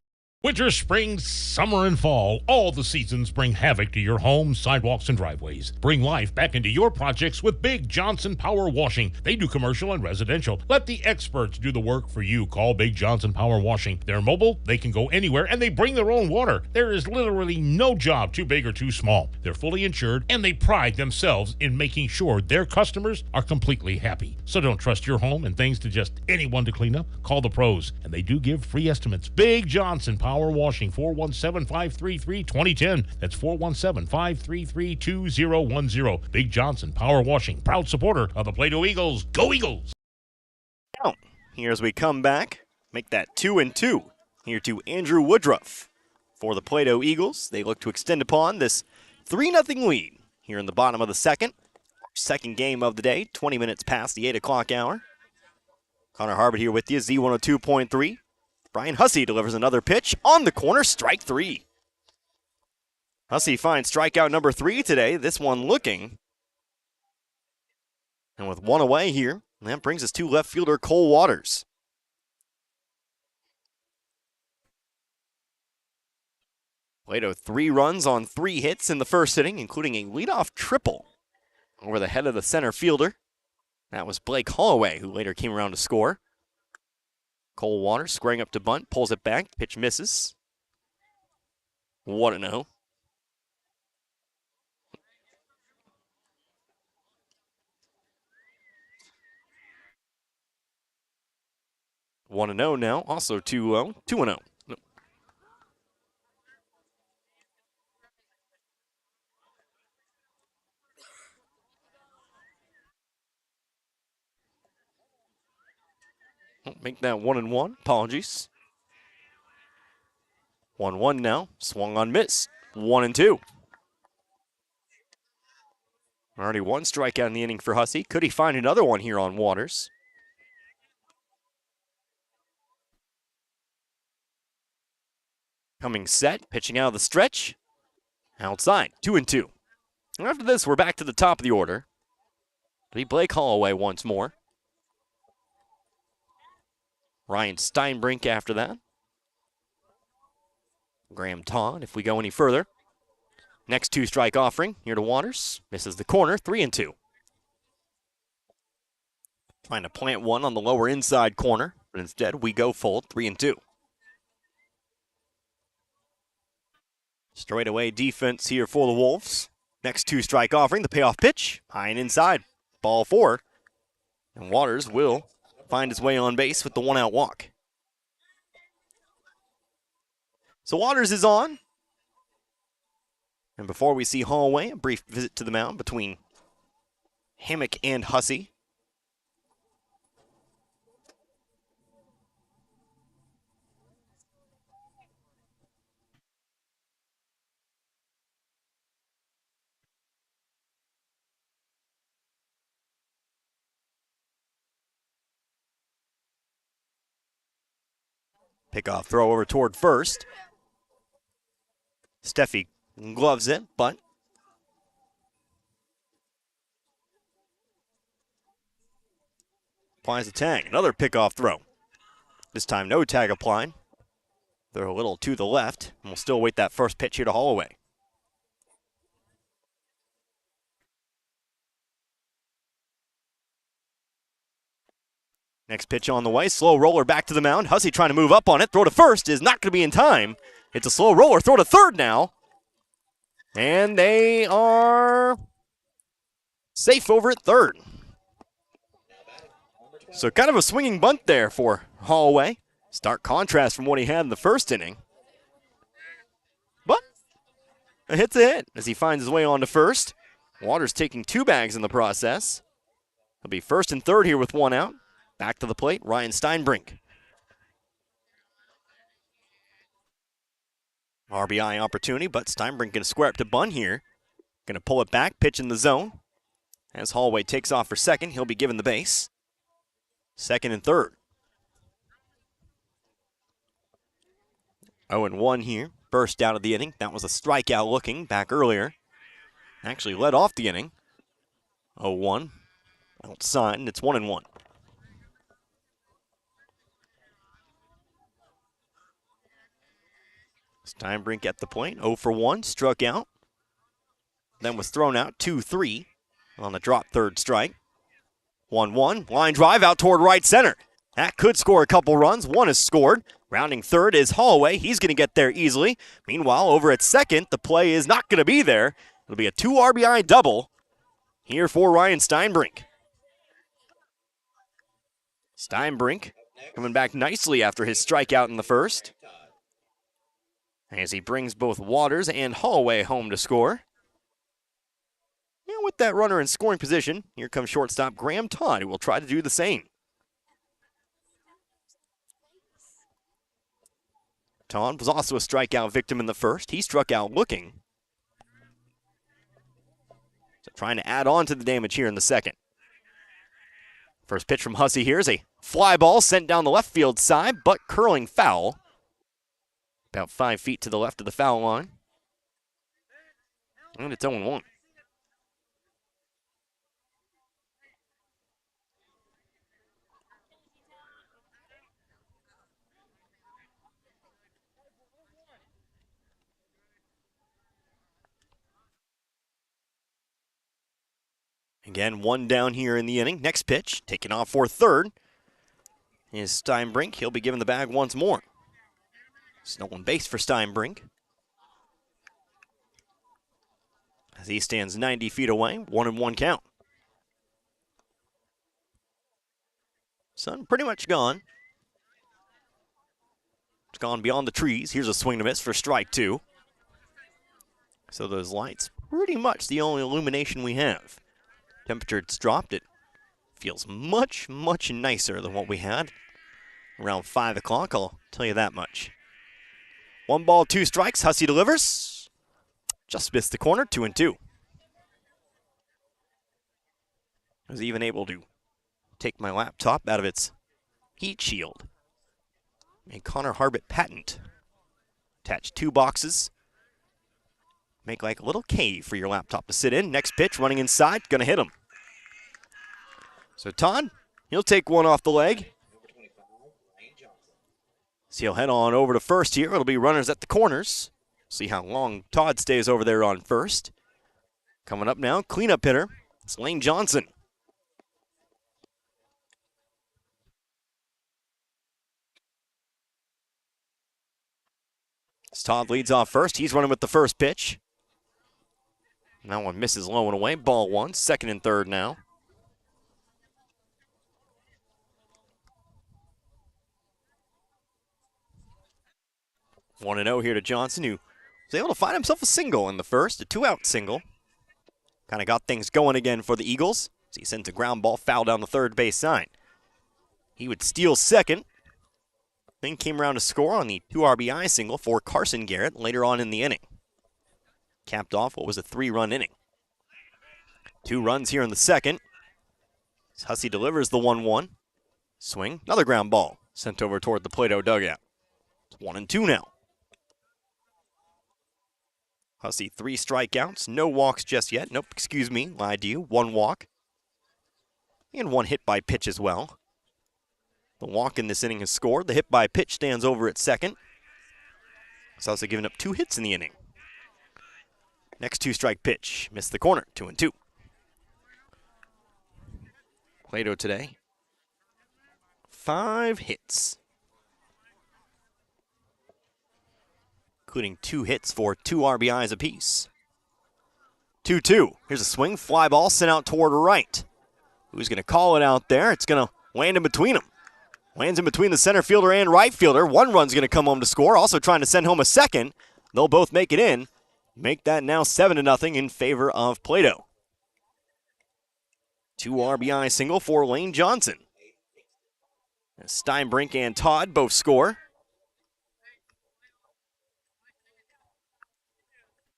Winter, spring, summer, and fall, all the seasons bring havoc to your home, sidewalks, and driveways. Bring life back into your projects with Big Johnson Power Washing. They do commercial and residential. Let the experts do the work for you. Call Big Johnson Power Washing. They're mobile, they can go anywhere, and they bring their own water. There is literally no job too big or too small. They're fully insured, and they pride themselves in making sure their customers are completely happy. So don't trust your home and things to just anyone to clean up. Call the pros, and they do give free estimates. Big Johnson Power Washing, 417-533-2010. That's 417-533-2010. Big Johnson Power Washing, proud supporter of the Plato Eagles. Go Eagles! Now, here as we come back, make that 2-2. Here to Andrew Woodruff. For the Plato Eagles, they look to extend upon this 3-0 lead here in the bottom of the second. Second game of the day, 20 minutes past the 8 o'clock hour. Connor Harbert here with you, Z102.3. Brian Hussey delivers another pitch on the corner, strike 3. Hussey finds strikeout number 3 today, this one looking. And with one away here, that brings us to left fielder Cole Waters. Plato 3 runs on 3 hits in the first inning, including a leadoff triple over the head of the center fielder. That was Blake Holloway, who later came around to score. Cole Waters squaring up to bunt, pulls it back, pitch misses. 1-0. Now, also 2-0, 2-0. Make that 1-1. Apologies. 1-1 now. Swung on miss. 1-2. Already one strikeout in the inning for Hussey. Could he find another one here on Waters? Coming set. Pitching out of the stretch. Outside. 2-2. And after this, we're back to the top of the order. It'll be Blake Holloway once more. Ryan Steinbrink after that. Graham Todd, if we go any further. Next 2-strike offering here to Waters. Misses the corner, 3-2. Trying to plant one on the lower inside corner, but instead we go full, 3-2. Straightaway defense here for the Wolves. Next 2-strike offering, the payoff pitch, high and inside. Ball 4. And Waters will find his way on base with the 1-out walk. So Waters is on. And before we see Holloway, a brief visit to the mound between Hammock and Hussey. Pickoff throw over toward first. Steffi gloves it, but applies the tag. Another pickoff throw. This time no tag applied. They're a little to the left, and we'll still wait that first pitch here to Holloway. Next pitch on the way, slow roller back to the mound. Hussey trying to move up on it. Throw to first is not going to be in time. It's a slow roller, throw to third now. And they are safe over at third. So kind of a swinging bunt there for Holloway. Stark contrast from what he had in the first inning. But a hit's a hit as he finds his way on to first. Waters taking 2 bags in the process. He'll be first and third here with 1 out. Back to the plate, Ryan Steinbrink. RBI opportunity, but Steinbrink going to square up to bunt here. Going to pull it back, pitch in the zone. As Holloway takes off for second, he'll be given the base. Second and third. 0-1 here. Burst out of the inning. That was a strikeout looking back earlier. Actually led off the inning. 0-1. Outside, it's 1-1. Steinbrink at the point, 0 for 1, struck out. Then was thrown out, 2-3 on the drop third strike. 1-1, line drive out toward right center. That could score a couple runs. One is scored. Rounding third is Holloway. He's going to get there easily. Meanwhile, over at second, the play is not going to be there. It'll be a 2 RBI double here for Ryan Steinbrink. Steinbrink coming back nicely after his strikeout in the first, as he brings both Waters and Holloway home to score. And with that runner in scoring position, here comes shortstop Graham Todd, who will try to do the same. Todd was also a strikeout victim in the first. He struck out looking. So trying to add on to the damage here in the second. First pitch from Hussey here is a fly ball sent down the left field side, but curling foul. About 5 feet to the left of the foul line. And it's 0-1. Again, 1 down here in the inning. Next pitch, taking off for third, is Steinbrink. He'll be given the bag once more. Stolen base for Steinbrink. As he stands 90 feet away, 1-1 count. Sun pretty much gone. It's gone beyond the trees. Here's a swing and a miss for strike 2. So those lights, pretty much the only illumination we have. Temperature's dropped. It feels much, much nicer than what we had around 5 o'clock, I'll tell you that much. 1 ball, 2 strikes. Hussey delivers. Just missed the corner, 2-2. I was even able to take my laptop out of its heat shield. A Connor Harbit patent. Attach 2 boxes. Make like a little cave for your laptop to sit in. Next pitch, running inside, gonna hit him. So Todd, he'll take one off the leg. So he'll head on over to first here. It'll be runners at the corners. See how long Todd stays over there on first. Coming up now, cleanup hitter. It's Lane Johnson. As Todd leads off first, he's running with the first pitch. That one misses low and away. Ball 1, second and third now. One 1-0 here to Johnson, who was able to find himself a single in the first, a 2-out single. Kind of got things going again for the Eagles. So he sends a ground ball foul down the third base side. He would steal second. Then came around to score on the 2 RBI single for Carson Garrett later on in the inning. Capped off what was a 3-run inning. 2 runs here in the second. Hussey delivers the 1-1. Swing, another ground ball sent over toward the Plato dugout. It's 1-2 now. Hussey 3 strikeouts, no walks just yet. Nope, excuse me, lied to you. 1 walk. And 1 hit by pitch as well. The walk in this inning has scored. The hit by pitch stands over at second. He's also given up 2 hits in the inning. Next 2-strike pitch. Missed the corner. 2-2. Plato today 5 hits, including 2 hits for 2 RBIs apiece. 2-2. Here's a swing. Fly ball sent out toward right. Who's going to call it out there? It's going to land in between them. Lands in between the center fielder and right fielder. One run's going to come home to score. Also trying to send home a second. They'll both make it in. Make that now 7-0 in favor of Plato. 2 RBI single for Lane Johnson. Steinbrink and Todd both score.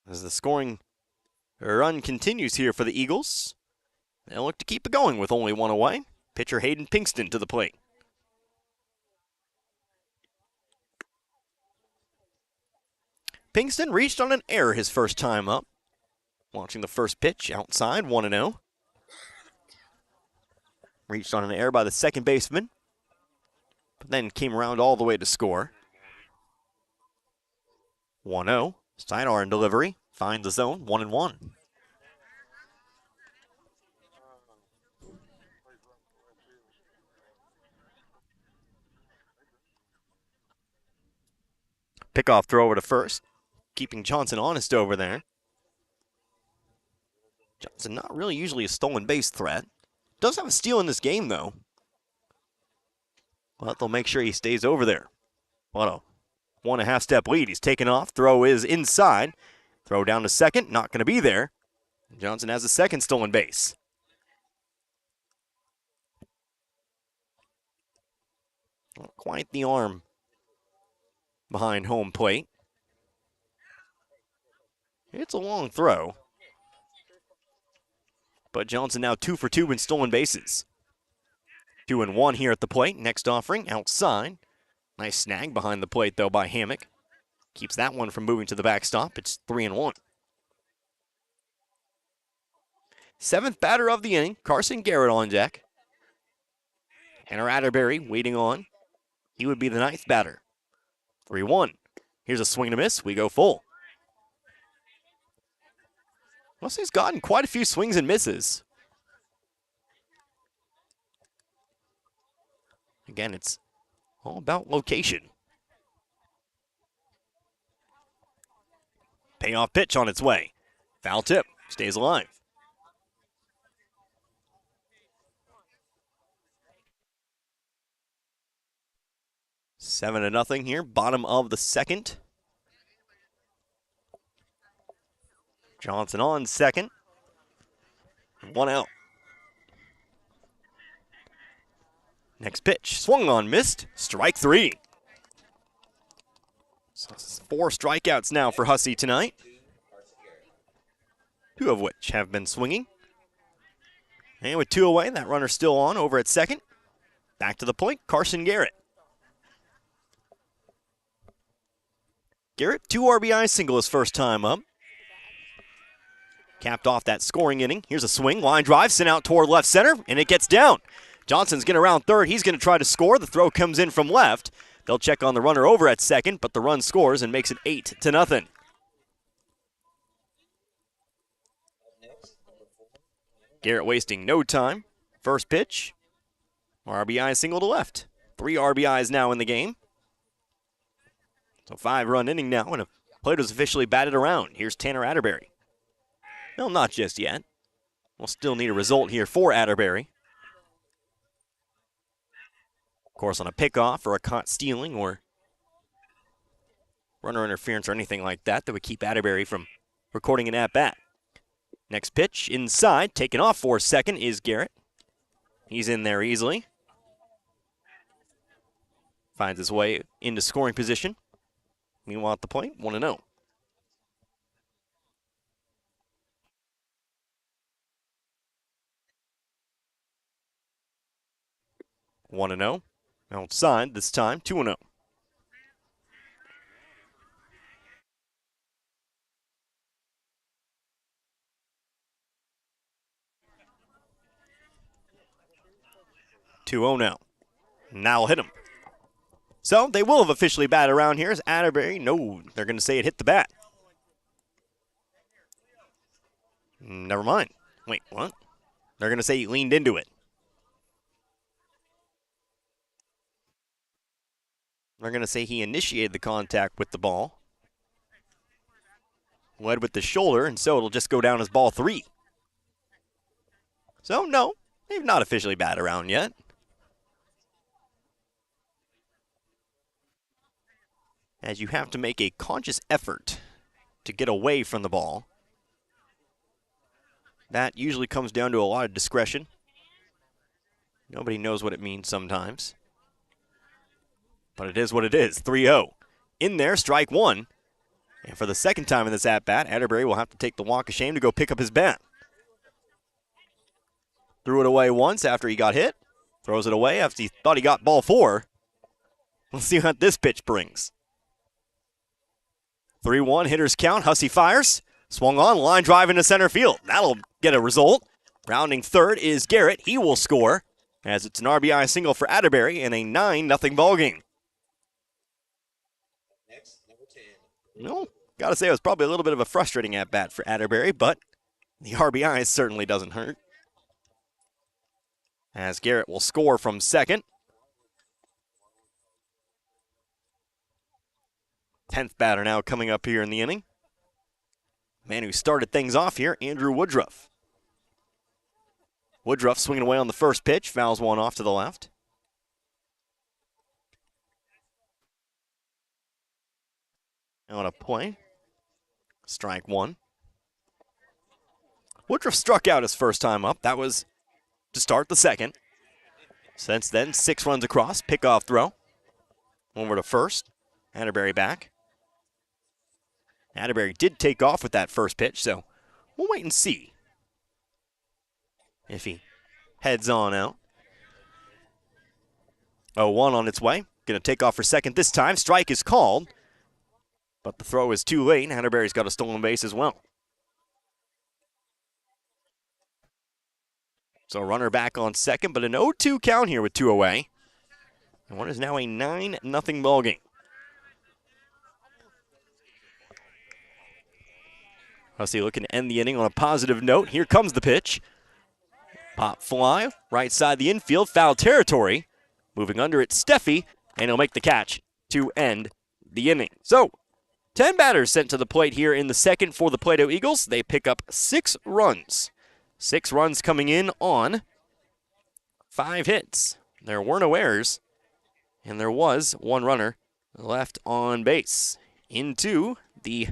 As the scoring run continues here for the Eagles, they'll look to keep it going with only 1 away. Pitcher Hayden Pinkston to the plate. Pinkston reached on an error his first time up. Watching the first pitch outside, 1-0. Reached on an error by the second baseman, but then came around all the way to score. 1-0. Steinar in delivery. Finds the zone, 1-1. Pickoff throw over to first, keeping Johnson honest over there. Johnson not really usually a stolen base threat. Does have a steal in this game, though. But they'll make sure he stays over there. What a 1.5 step lead. He's taken off. Throw is inside. Throw down to second. Not going to be there. Johnson has a second stolen base. Not quite the arm behind home plate. It's a long throw. But Johnson now 2 for 2 in stolen bases. 2-1 here at the plate. Next offering outside. Nice snag behind the plate, though, by Hammock. Keeps that one from moving to the backstop. It's 3-1. 7th batter of the inning, Carson Garrett on deck. Tanner Atterbury waiting on. He would be the 9th batter. 3-1. Here's a swing and a miss. We go full. Wesley's gotten quite a few swings and misses. Again, it's all about location. Payoff pitch on its way. Foul tip. Stays alive. Seven to nothing here. Bottom of the second. Johnson on second. 1 out. Next pitch. Swung on, missed. Strike 3. So 4 strikeouts now for Hussey tonight. 2 of which have been swinging. And with 2 away, that runner still on over at second. Back to the plate, Carson Garrett. Garrett, 2 RBI single his first time up. Capped off that scoring inning. Here's a swing, line drive, sent out toward left center, and it gets down. Johnson's getting around third. He's going to try to score. The throw comes in from left. They'll check on the runner over at second, but the run scores and makes it 8-0. Garrett wasting no time. First pitch. RBI single to left. 3 RBIs now in the game. So 5-run inning now, and Plato's officially batted around. Here's Tanner Atterbury. No, not just yet. We'll still need a result here for Atterbury. Of course, on a pickoff or a caught stealing or runner interference or anything like that would keep Atterbury from recording an at-bat. Next pitch, inside, taken off for second is Garrett. He's in there easily. Finds his way into scoring position. Meanwhile at the plate, 1-0. Outside this time, 2-0. Now. Now will hit him. So they will have officially batted around here as Atterbury. No, they're going to say it hit the bat. Never mind. Wait, what? They're going to say he leaned into it. They're going to say he initiated the contact with the ball. Led with the shoulder, and so it'll just go down as ball 3. So, no, they've not officially batted around yet. As you have to make a conscious effort to get away from the ball. That usually comes down to a lot of discretion. Nobody knows what it means sometimes. But it is what it is, 3-0. In there, strike 1. And for the second time in this at-bat, Atterbury will have to take the walk of shame to go pick up his bat. Threw it away once after he got hit. Throws it away after he thought he got ball 4. Let's see what this pitch brings. 3-1, hitters count. Hussey fires. Swung on, line drive into center field. That'll get a result. Rounding third is Garrett. He will score as it's an RBI single for Atterbury in a 9-0 ball game. Next, number 10. No, got to say it was probably a little bit of a frustrating at-bat for Atterbury, but the RBI certainly doesn't hurt. As Garrett will score from second. 10th batter now coming up here in the inning. Man who started things off here, Andrew Woodruff. Woodruff swinging away on the first pitch, fouls one off to the left. Now on a play, strike 1. Woodruff struck out his first time up. That was to start the second. Since then, 6 runs across, pickoff throw. Over to first, Atterbury back. Atterbury did take off with that first pitch, so we'll wait and see if he heads on out. 0-1 on its way. Going to take off for second this time. Strike is called, but the throw is too late. Atterbury's got a stolen base as well. So runner back on second, but an 0-2 count here with 2 away. And what is now a 9-0 ball game. Hussey looking to end the inning on a positive note. Here comes the pitch. Pop fly, right side the infield, foul territory. Moving under it, Steffi, and he'll make the catch to end the inning. So, 10 batters sent to the plate here in the second for the Plato Eagles. They pick up 6 runs. 6 runs coming in on 5 hits. There were no errors, and there was 1 runner left on base. Into the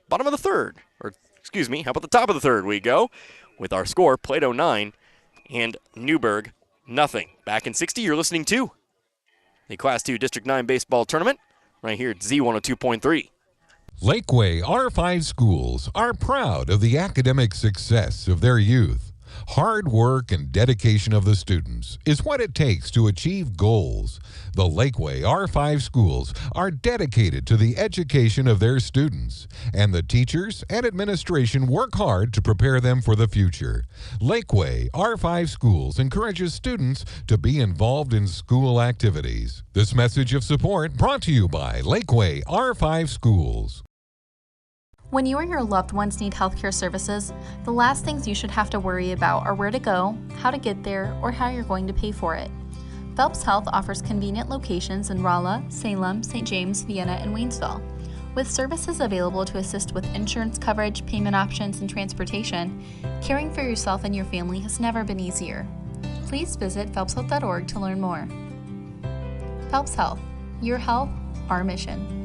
bottom of the third, or excuse me, how about the top of the third we go with our score, Plato 9 and Newburg nothing. Back in 60, you're listening to the Class 2 District 9 Baseball Tournament right here at Z102.3. Lakeway R5 schools are proud of the academic success of their youth. Hard work and dedication of the students is what it takes to achieve goals. The Lakeway R5 schools are dedicated to the education of their students, and the teachers and administration work hard to prepare them for the future. Lakeway R5 schools encourages students to be involved in school activities. This message of support brought to you by Lakeway R5 schools. When you or your loved ones need healthcare services, the last things you should have to worry about are where to go, how to get there, or how you're going to pay for it. Phelps Health offers convenient locations in Rolla, Salem, St. James, Vienna, and Waynesville. With services available to assist with insurance coverage, payment options, and transportation, caring for yourself and your family has never been easier. Please visit phelpshealth.org to learn more. Phelps Health, your health, our mission.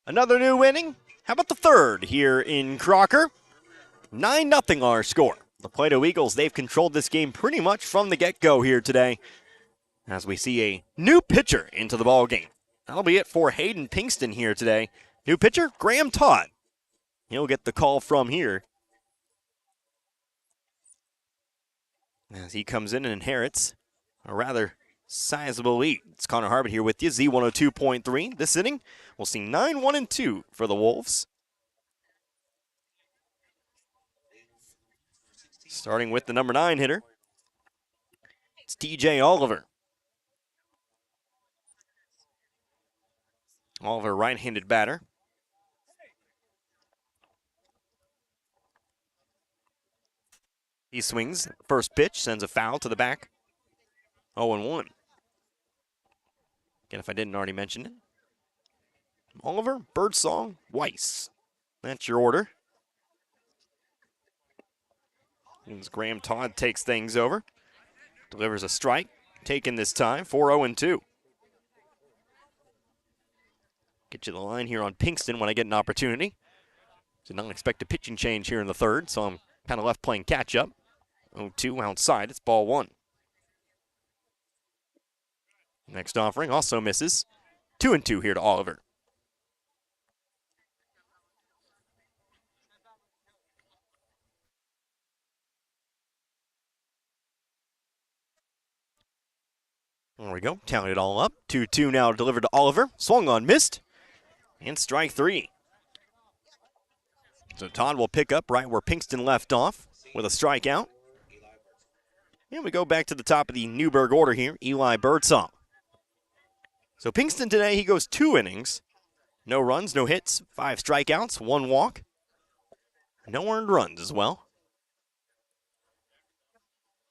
Another new inning. How about the third here in Crocker? 9-0 our score. The Plato Eagles, they've controlled this game pretty much from the get-go here today as we see a new pitcher into the ball game. That'll be it for Hayden Pinkston here today. New pitcher, Graham Todd. He'll get the call from here as he comes in and inherits a rather sizable lead. It's Connor Harbert here with you, Z102.3. This inning, we'll see 9-1-2 for the Wolves. Starting with the number 9 hitter, it's TJ Oliver. Oliver, right-handed batter. He swings, first pitch, sends a foul to the back 0-1. Again, if I didn't already mention it. Oliver, Birdsong, Weiss. That's your order. As Graham Todd takes things over. Delivers a strike. Taken this time. 4-0-2. Get you the line here on Pinkston when I get an opportunity. Did not expect a pitching change here in the third, so I'm kind of left playing catch-up. 0-2 outside. It's ball one. Next offering also misses. 2-2 here to Oliver. There we go. Tallied it all up. 2-2 now delivered to Oliver. Swung on, missed. And strike three. So Todd will pick up right where Pinkston left off with a strikeout. And we go back to the top of the Newburg order here. Eli Birdsong. So Pinkston today, he goes 2 innings. No runs, no hits, 5 strikeouts, 1 walk. No earned runs as well.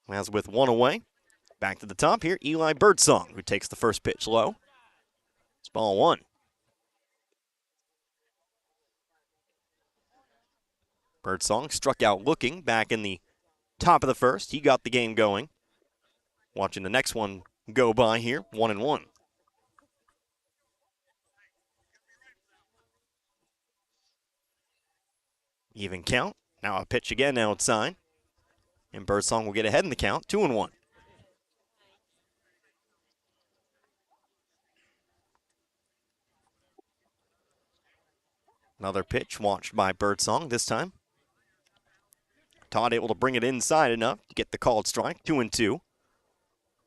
As with 1 away. Back to the top here, Eli Birdsong, who takes the first pitch low. It's ball one. Birdsong struck out looking back in the top of the first. He got the game going. Watching the next one go by here, 1-1. Even count. Now a pitch again outside. And Birdsong will get ahead in the count, 2-1. Another pitch watched by Birdsong this time. Todd able to bring it inside enough to get the called strike, 2-2.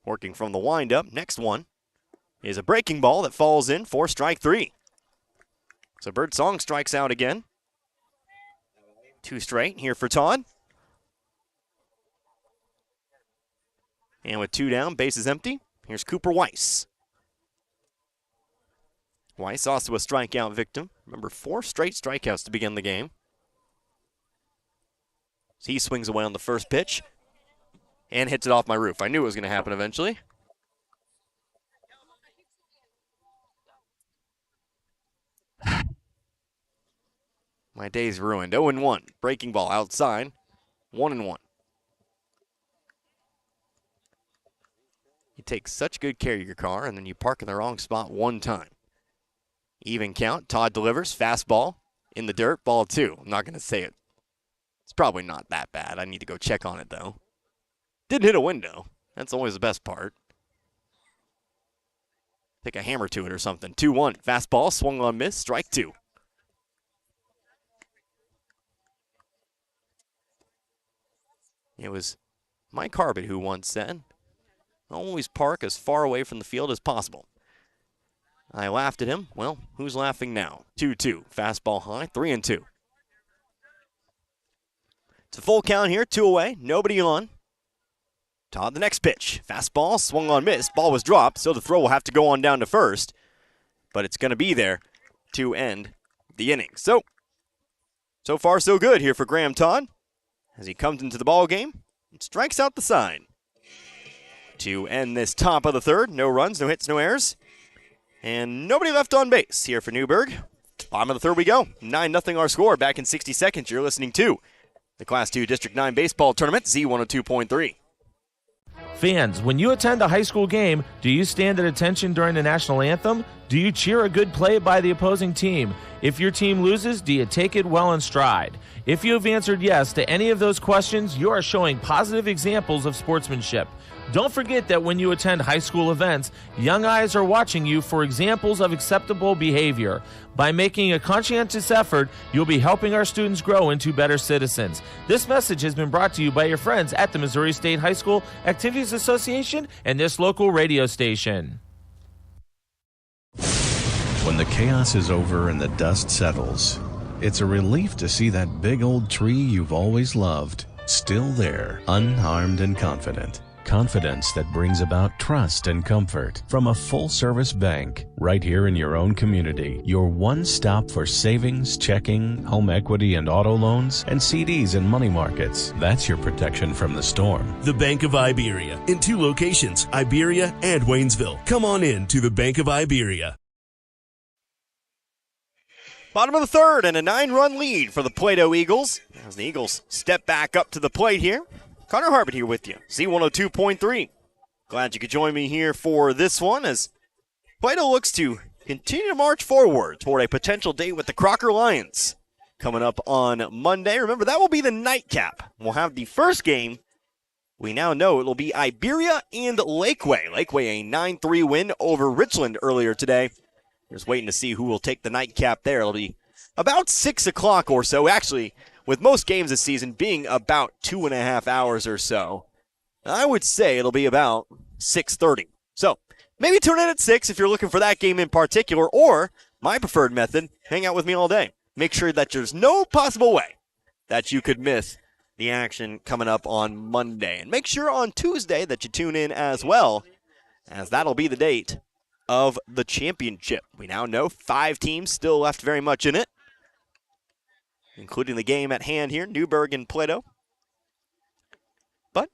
Working from the windup, next one is a breaking ball that falls in for strike 3. So Birdsong strikes out again. 2 straight here for Todd. And with 2 down, base is empty. Here's Cooper Weiss. Weiss also a strikeout victim. Remember, 4 straight strikeouts to begin the game. So he swings away on the first pitch and hits it off my roof. I knew it was going to happen eventually. My day's ruined. 0-1. Breaking ball outside. 1-1. You take such good care of your car, and then you park in the wrong spot one time. Even count. Todd delivers. Fastball in the dirt. Ball 2. I'm not going to say it. It's probably not that bad. I need to go check on it, though. Didn't hit a window. That's always the best part. Take a hammer to it or something. 2-1. Fastball. Swung on, miss. Strike 2. It was Mike Harbit who once said, always park as far away from the field as possible. I laughed at him. Well, who's laughing now? 2-2. Fastball high, 3-2. It's a full count here, 2 away, nobody on. Todd, the next pitch. Fastball, swung on, miss. Ball was dropped, so the throw will have to go on down to first. But it's going to be there to end the inning. So far so good here for Graham Todd as he comes into the ball game and strikes out the side. To end this top of the third, no runs, no hits, no errors. And nobody left on base here for Newburg. Bottom of the third we go. 9-0 our score. Back in 60 seconds, you're listening to the Class 2 District 9 Baseball Tournament, Z102.3. Fans, when you attend a high school game, do you stand at attention during the national anthem? Do you cheer a good play by the opposing team? If your team loses, do you take it well in stride? If you have answered yes to any of those questions, you are showing positive examples of sportsmanship. Don't forget that when you attend high school events, young eyes are watching you for examples of acceptable behavior. By making a conscientious effort, you'll be helping our students grow into better citizens. This message has been brought to you by your friends at the Missouri State High School Activities Association and this local radio station. When the chaos is over and the dust settles, it's a relief to see that big old tree you've always loved, still there, unharmed and confident. confidence that brings about trust and comfort from a full-service bank right here in your own community. Your one stop for savings, checking, home equity and auto loans, and CDs and money markets. That's your protection from the storm. The Bank of Iberia in 2 locations, Iberia and Waynesville. Come on in to the Bank of Iberia. Bottom of the third and a 9-run lead for the Plato Eagles. As the Eagles step back up to the plate here. Connor Harbert here with you, Z102.3. Glad you could join me here for this one as Plato looks to continue to march forward toward a potential date with the Crocker Lions coming up on Monday. Remember, that will be the nightcap. We'll have the first game. We now know it will be Iberia and Lakeway. Lakeway a 9-3 win over Richland earlier today. Just waiting to see who will take the nightcap there. It'll be about 6 o'clock or so. Actually, with most games this season being about 2.5 hours or so, I would say it'll be about 6:30. So maybe tune in at 6 if you're looking for that game in particular, or my preferred method, hang out with me all day. Make sure that there's no possible way that you could miss the action coming up on Monday. And make sure on Tuesday that you tune in as well, as that'll be the date of the championship. We now know 5 teams still left very much in it, including the game at hand here, Newburg and Plato. But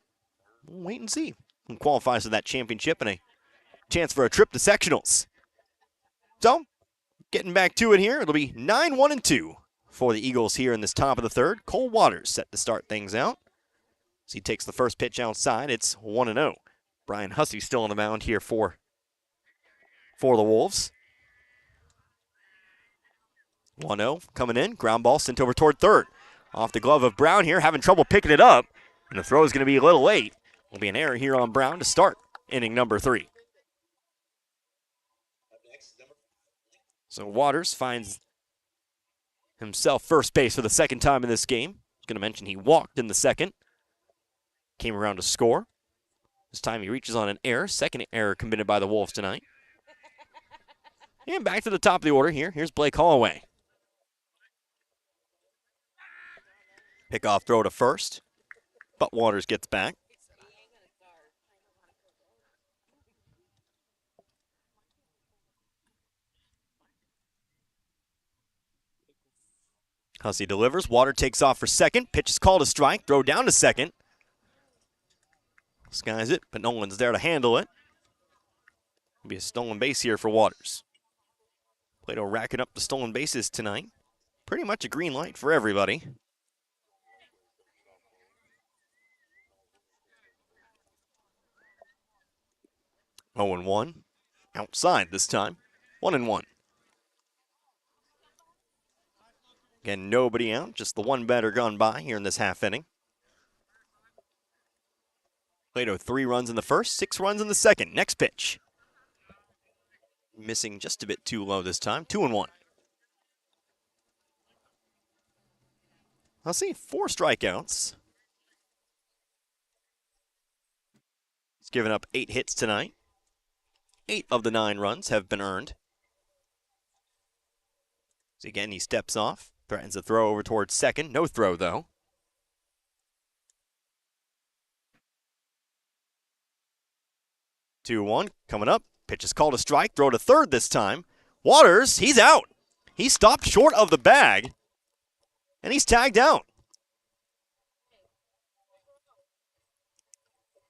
we'll wait and see who qualifies for that championship and a chance for a trip to sectionals. So, getting back to it here, it'll be 9-1-2 for the Eagles here in this top of the third. Cole Waters set to start things out. As he takes the first pitch outside, it's 1-0. Brian Hussey still on the mound here for the Wolves. 1-0 coming in. Ground ball sent over toward third. Off the glove of Brown here, having trouble picking it up. And the throw is going to be a little late. Will be an error here on Brown to start inning number 3. So Waters finds himself first base for the second time in this game. I was going to mention he walked in the second. Came around to score. This time he reaches on an error. Second error committed by the Wolves tonight. And back to the top of the order here. Here's Blake Holloway. Pickoff throw to first, but Waters gets back. Hussey delivers. Water takes off for second. Pitch is called a strike. Throw down to second. Skies it, but no one's there to handle it. It'll be a stolen base here for Waters. Plato racking up the stolen bases tonight. Pretty much a green light for everybody. Oh and 1. Outside this time. 1-1. Again, nobody out. Just the one batter gone by here in this half inning. Plato 3 runs in the first, 6 runs in the second. Next pitch. Missing just a bit too low this time. 2-1. I'll see 4 strikeouts. He's given up 8 hits tonight. 8 of the 9 runs have been earned. So again, he steps off, threatens a throw over towards second. No throw, though. Two one coming up. Pitch is called a strike. Throw to third this time. Waters, he's out. He stopped short of the bag, and he's tagged out.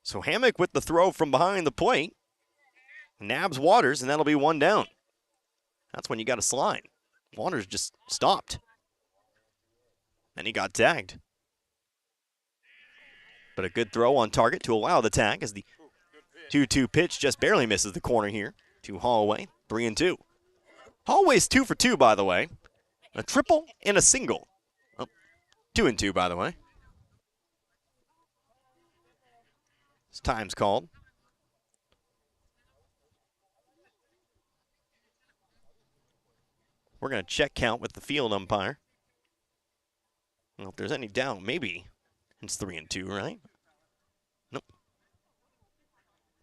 So Hammock with the throw from behind the plate. Nabs Waters, and that'll be 1 down. That's when you got to slide. Waters just stopped. And he got tagged. But a good throw on target to allow the tag as the 2-2 pitch just barely misses the corner here to Holloway. 3-2. Holloway's 2 for 2, by the way. A triple and a single. Oh, 2-2, by the way. His time's called. We're going to check count with the field umpire. Well, if there's any doubt, maybe it's 3-2, right? Nope.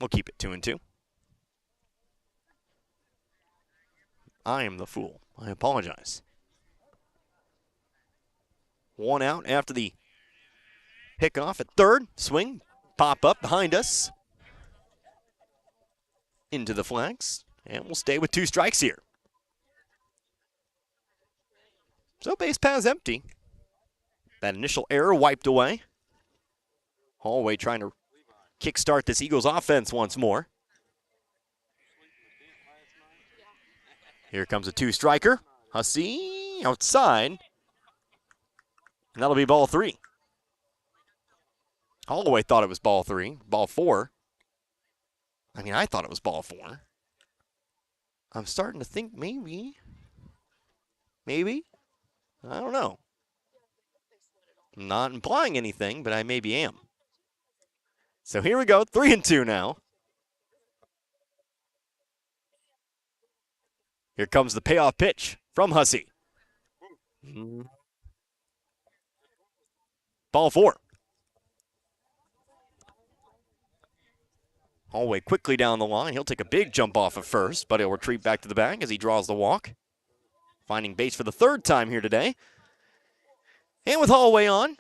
We'll keep it 2-2. I am the fool. I apologize. 1 out after the pickoff at third. Swing pop up behind us. Into the flags, and we'll stay with 2 strikes here. So base path's empty. That initial error wiped away. Holloway trying to kickstart this Eagles offense once more. Here comes a 2-striker. Hussey outside. And that'll be ball 3. Holloway thought it was ball 3. Ball 4. I mean, I thought it was ball 4. I'm starting to think maybe. I don't know. I'm not implying anything, but I maybe am. So here we go, 3-2 now. Here comes the payoff pitch from Hussey. Ball 4. Holloway quickly down the line. He'll take a big jump off of first, but he'll retreat back to the bag as he draws the walk. Finding base for the 3rd time here today. And with Holloway on,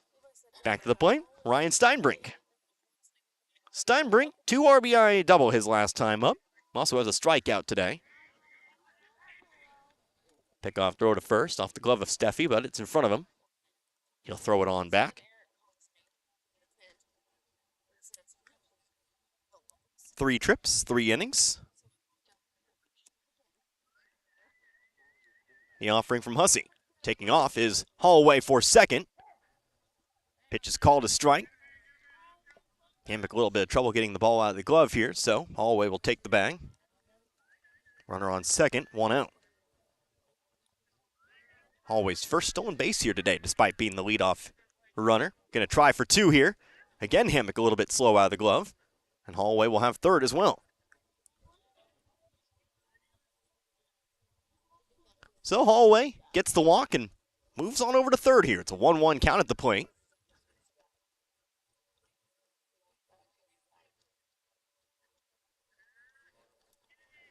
back to the plate, Ryan Steinbrink. Steinbrink, 2 RBI double his last time up. Also has a strikeout today. Pickoff throw to first, off the glove of Steffi, but it's in front of him. He'll throw it on back. 3 trips, 3 innings. The offering from Hussey. Taking off is Holloway for second. Pitch is called a strike. Hammock a little bit of trouble getting the ball out of the glove here, so Holloway will take the bag. Runner on second, 1 out. Holloway's first stolen base here today, despite being the leadoff runner. Going to try for 2 here. Again, Hammock a little bit slow out of the glove. And Holloway will have third as well. So Holloway gets the walk and moves on over to third here. It's a 1-1 count at the plate.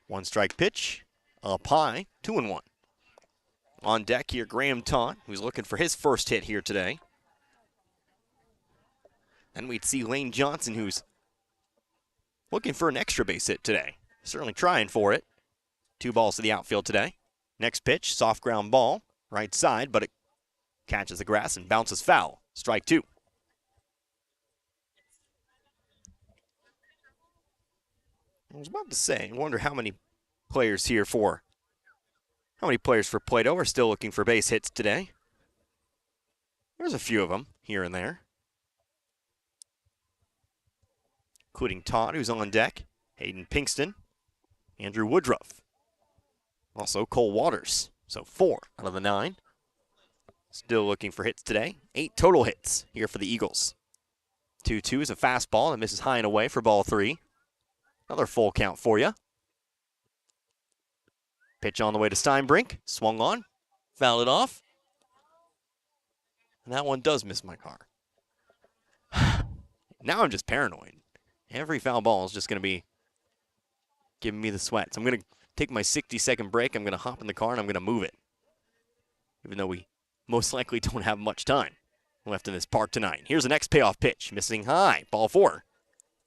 One strike pitch, up high, 2-1. On deck here, Graham Todd, who's looking for his first hit here today. Then we'd see Lane Johnson, who's looking for an extra base hit today. Certainly trying for it. 2 balls to the outfield today. Next pitch, soft ground ball, right side, but it catches the grass and bounces foul. Strike 2. I was about to say, I wonder how many players for Plato are still looking for base hits today. There's a few of them here and there. Including Todd, who's on deck, Hayden Pinkston, Andrew Woodruff, also Cole Waters. So 4 out of the 9. Still looking for hits today. 8 total hits here for the Eagles. 2-2 is a fastball that misses high and away for ball 3. Another full count for you. Pitch on the way to Steinbrink. Swung on. Fouled it off. And that one does miss my car. Now I'm just paranoid. Every foul ball is just going to be giving me the sweats. I'm going to take my 60-second break. I'm going to hop in the car and I'm going to move it. Even though we most likely don't have much time left in this park tonight. Here's the next payoff pitch. Missing high. Ball 4.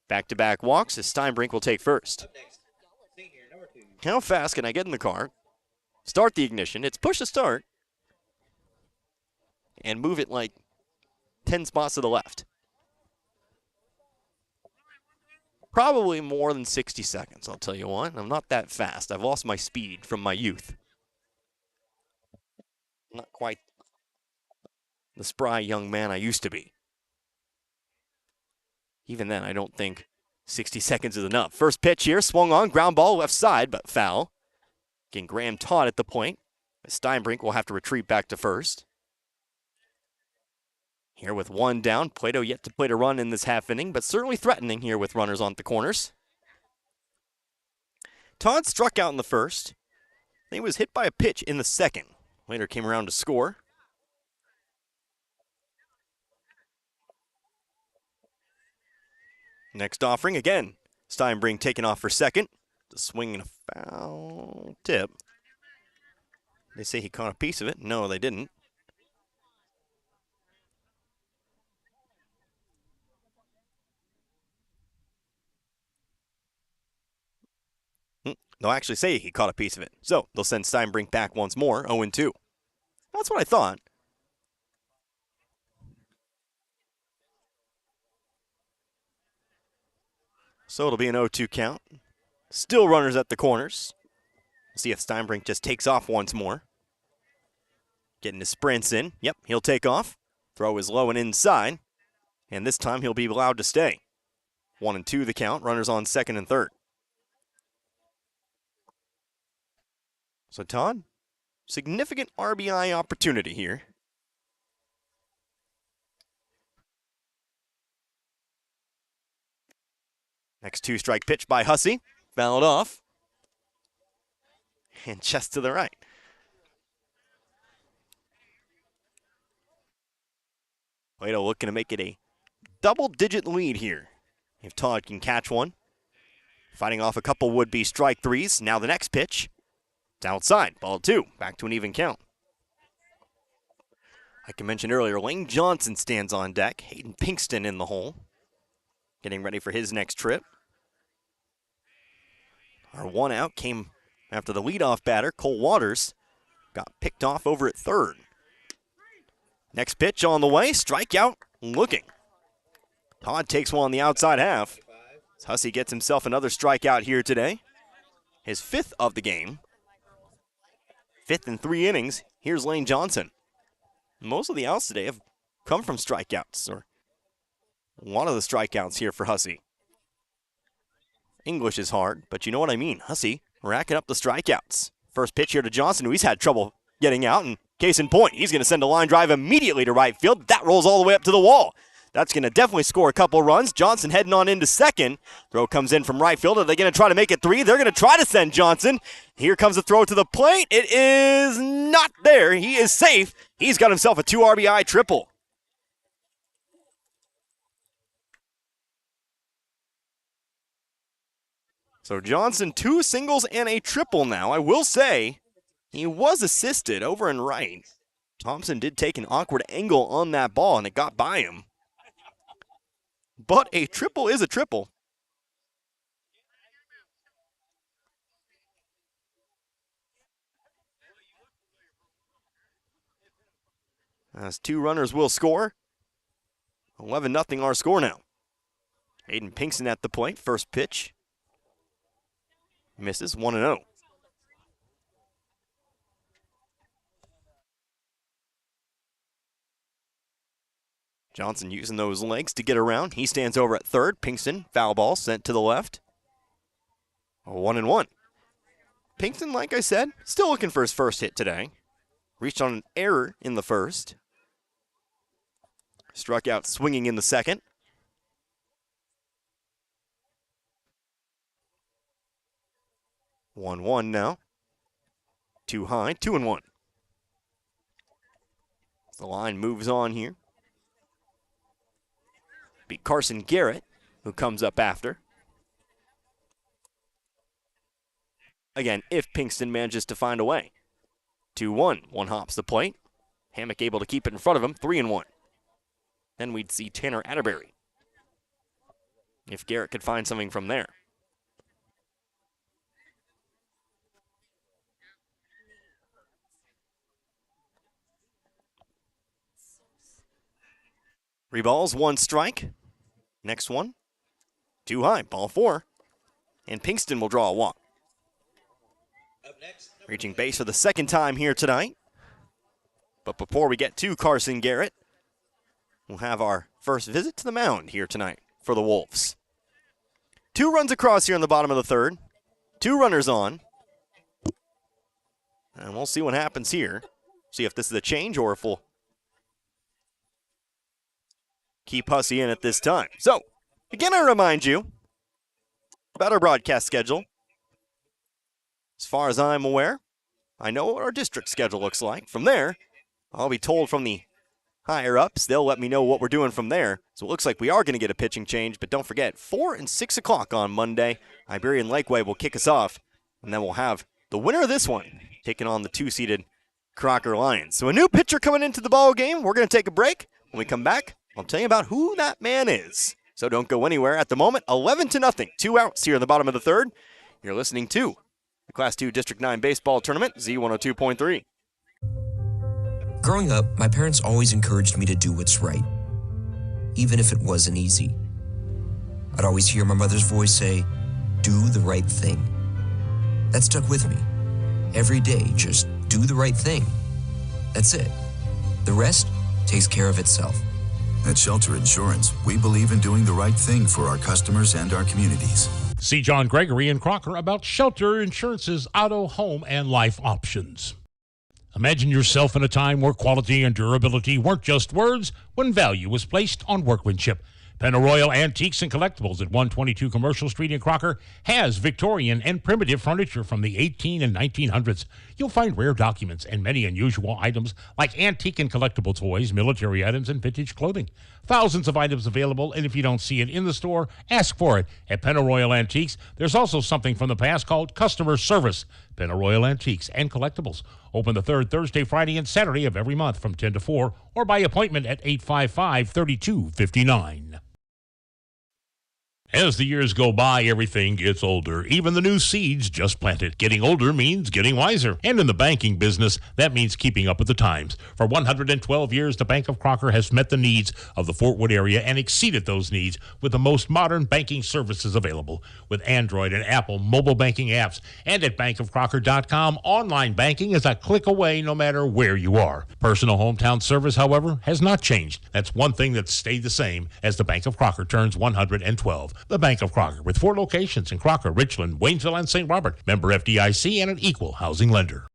Back-to-back walks as Steinbrink will take first. How fast can I get in the car, start the ignition, it's push to start, and move it like 10 spots to the left? Probably more than 60 seconds, I'll tell you what. I'm not that fast. I've lost my speed from my youth. Not quite the spry young man I used to be. Even then, I don't think 60 seconds is enough. First pitch here, swung on, ground ball left side, but foul. Again, Graham Todd at the point. Steinbrink will have to retreat back to first. Here with 1 down, Plato yet to play a run in this half inning, but certainly threatening here with runners on the corners. Todd struck out in the first. He was hit by a pitch in the second. Later came around to score. Next offering, again, Steinbrink taking off for second. The swing and a foul tip. They say he caught a piece of it. No, they didn't. They'll actually say he caught a piece of it. So they'll send Steinbrink back once more, 0-2. That's what I thought. So it'll be an 0-2 count. Still runners at the corners. See if Steinbrink just takes off once more. Getting his sprints in. Yep, he'll take off. Throw is low and inside. And this time he'll be allowed to stay. 1-2 the count. Runners on second and third. So Todd, significant RBI opportunity here. Next 2-strike pitch by Hussey. Fouled off. And just to the right. Plato looking to make it a double-digit lead here. If Todd can catch one. Fighting off a couple would-be strike threes. Now the next pitch. It's outside. Ball 2. Back to an even count. Like I mentioned earlier, Lane Johnson stands on deck. Hayden Pinkston in the hole. Getting ready for his next trip. Our one out came after the leadoff batter, Cole Waters, got picked off over at third. Next pitch on the way, strikeout looking. Todd takes one on the outside half. Hussey gets himself another strikeout here today. His 5th of the game. 5th in 3 innings. Here's Lane Johnson. Most of the outs today have come from strikeouts, or a lot of the strikeouts here for Hussey. English is hard, but you know what I mean. Hussey racking up the strikeouts. First pitch here to Johnson, who he's had trouble getting out, and case in point, he's going to send a line drive immediately to right field. That rolls all the way up to the wall. That's going to definitely score a couple runs. Johnson heading on into second. Throw comes in from right field. Are they going to try to make it 3? They're going to try to send Johnson. Here comes the throw to the plate. It is not there. He is safe. He's got himself a 2 RBI triple. So Johnson, 2 singles and a triple now. I will say he was assisted over and right. Thompson did take an awkward angle on that ball, and it got by him. But a triple is a triple. As 2 runners will score. 11-0 our score now. Hayden Pinkston at the plate. First pitch. Misses 1-0. Johnson using those legs to get around. He stands over at third. Pinkston, foul ball, sent to the left. 1-1. Pinkston, like I said, still looking for his first hit today. Reached on an error in the first. Struck out swinging in the second. One now. Too high, 2-1. The line moves on here. Be Carson Garrett, who comes up after. Again, if Pinkston manages to find a way. 2-1. One hops the plate. Hammock able to keep it in front of him. 3-1. Then we'd see Tanner Atterbury. If Garrett could find something from there. Three balls, 1 strike. Next one, too high, ball 4. And Pinkston will draw a walk. Reaching base for the second time here tonight. But before we get to Carson Garrett, we'll have our first visit to the mound here tonight for the Wolves. 2 runs across here in the bottom of the third. 2 runners on. And we'll see what happens here. See if this is a change or if we'll keep Hussey in at this time. So, again, I remind you about our broadcast schedule. As far as I'm aware, I know what our district schedule looks like. From there, I'll be told from the higher-ups. They'll let me know what we're doing from there. So it looks like we are going to get a pitching change, but don't forget, 4 and 6 o'clock on Monday, Iberian Lakeway will kick us off, and then we'll have the winner of this one taking on the 2-seeded Crocker Lions. So a new pitcher coming into the ball game. We're going to take a break. When we come back, I'll tell you about who that man is. So don't go anywhere. At the moment, 11-0. 2 outs here in the bottom of the third. You're listening to the Class 2 District 9 Baseball Tournament, Z102.3. Growing up, my parents always encouraged me to do what's right, even if it wasn't easy. I'd always hear my mother's voice say, "Do the right thing." That stuck with me. Every day, just do the right thing. That's it. The rest takes care of itself. At Shelter Insurance, we believe in doing the right thing for our customers and our communities. See John Gregory and Crocker about Shelter Insurance's auto, home, and life options. Imagine yourself in a time where quality and durability weren't just words when value was placed on workmanship. Pennaroyal Antiques and Collectibles at 122 Commercial Street in Crocker has Victorian and primitive furniture from the 18 and 1900s. You'll find rare documents and many unusual items like antique and collectible toys, military items, and vintage clothing. Thousands of items available, and if you don't see it in the store, ask for it at Pennaroyal Antiques. There's also something from the past called customer service. Pennaroyal Antiques and Collectibles. Open the third Thursday, Friday, and Saturday of every month from 10 to 4 or by appointment at 855-3259. As the years go by, everything gets older. Even the new seeds just planted. Getting older means getting wiser. And in the banking business, that means keeping up with the times. For 112 years, the Bank of Crocker has met the needs of the Fort Wood area and exceeded those needs with the most modern banking services available. With Android and Apple mobile banking apps. And at bankofcrocker.com, online banking is a click away no matter where you are. Personal hometown service, however, has not changed. That's one thing that's stayed the same as the Bank of Crocker turns 112. The Bank of Crocker, with 4 locations in Crocker, Richland, Waynesville, and St. Robert. Member FDIC and an equal housing lender.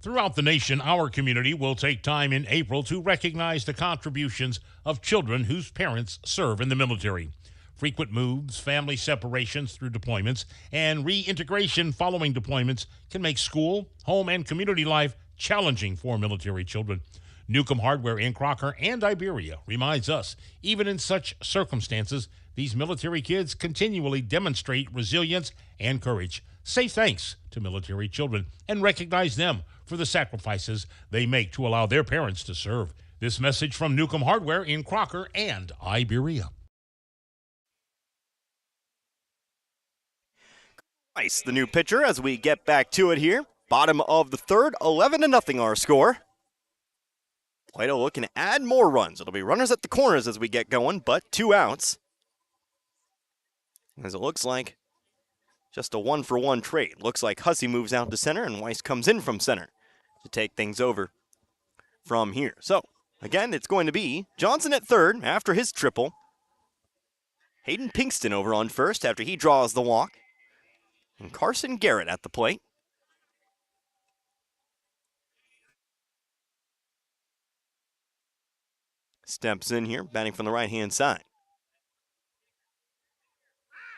Throughout the nation, our community will take time in April to recognize the contributions of children whose parents serve in the military. Frequent moves, family separations through deployments, and reintegration following deployments can make school, home, and community life challenging for military children. Newcomb Hardware in Crocker and Iberia reminds us, even in such circumstances, these military kids continually demonstrate resilience and courage. Say thanks to military children and recognize them for the sacrifices they make to allow their parents to serve. This message from Newcomb Hardware in Crocker and Iberia. Nice, the new pitcher as we get back to it here. Bottom of the third, 11-0 our score. Plato looking to add more runs. It'll be runners at the corners as we get going, but 2 outs. As it looks like just a 1-for-1 trade. Looks like Hussey moves out to center and Weiss comes in from center to take things over from here. So, again, it's going to be Johnson at third after his triple. Hayden Pinkston over on first after he draws the walk. And Carson Garrett at the plate. Steps in here, batting from the right-hand side.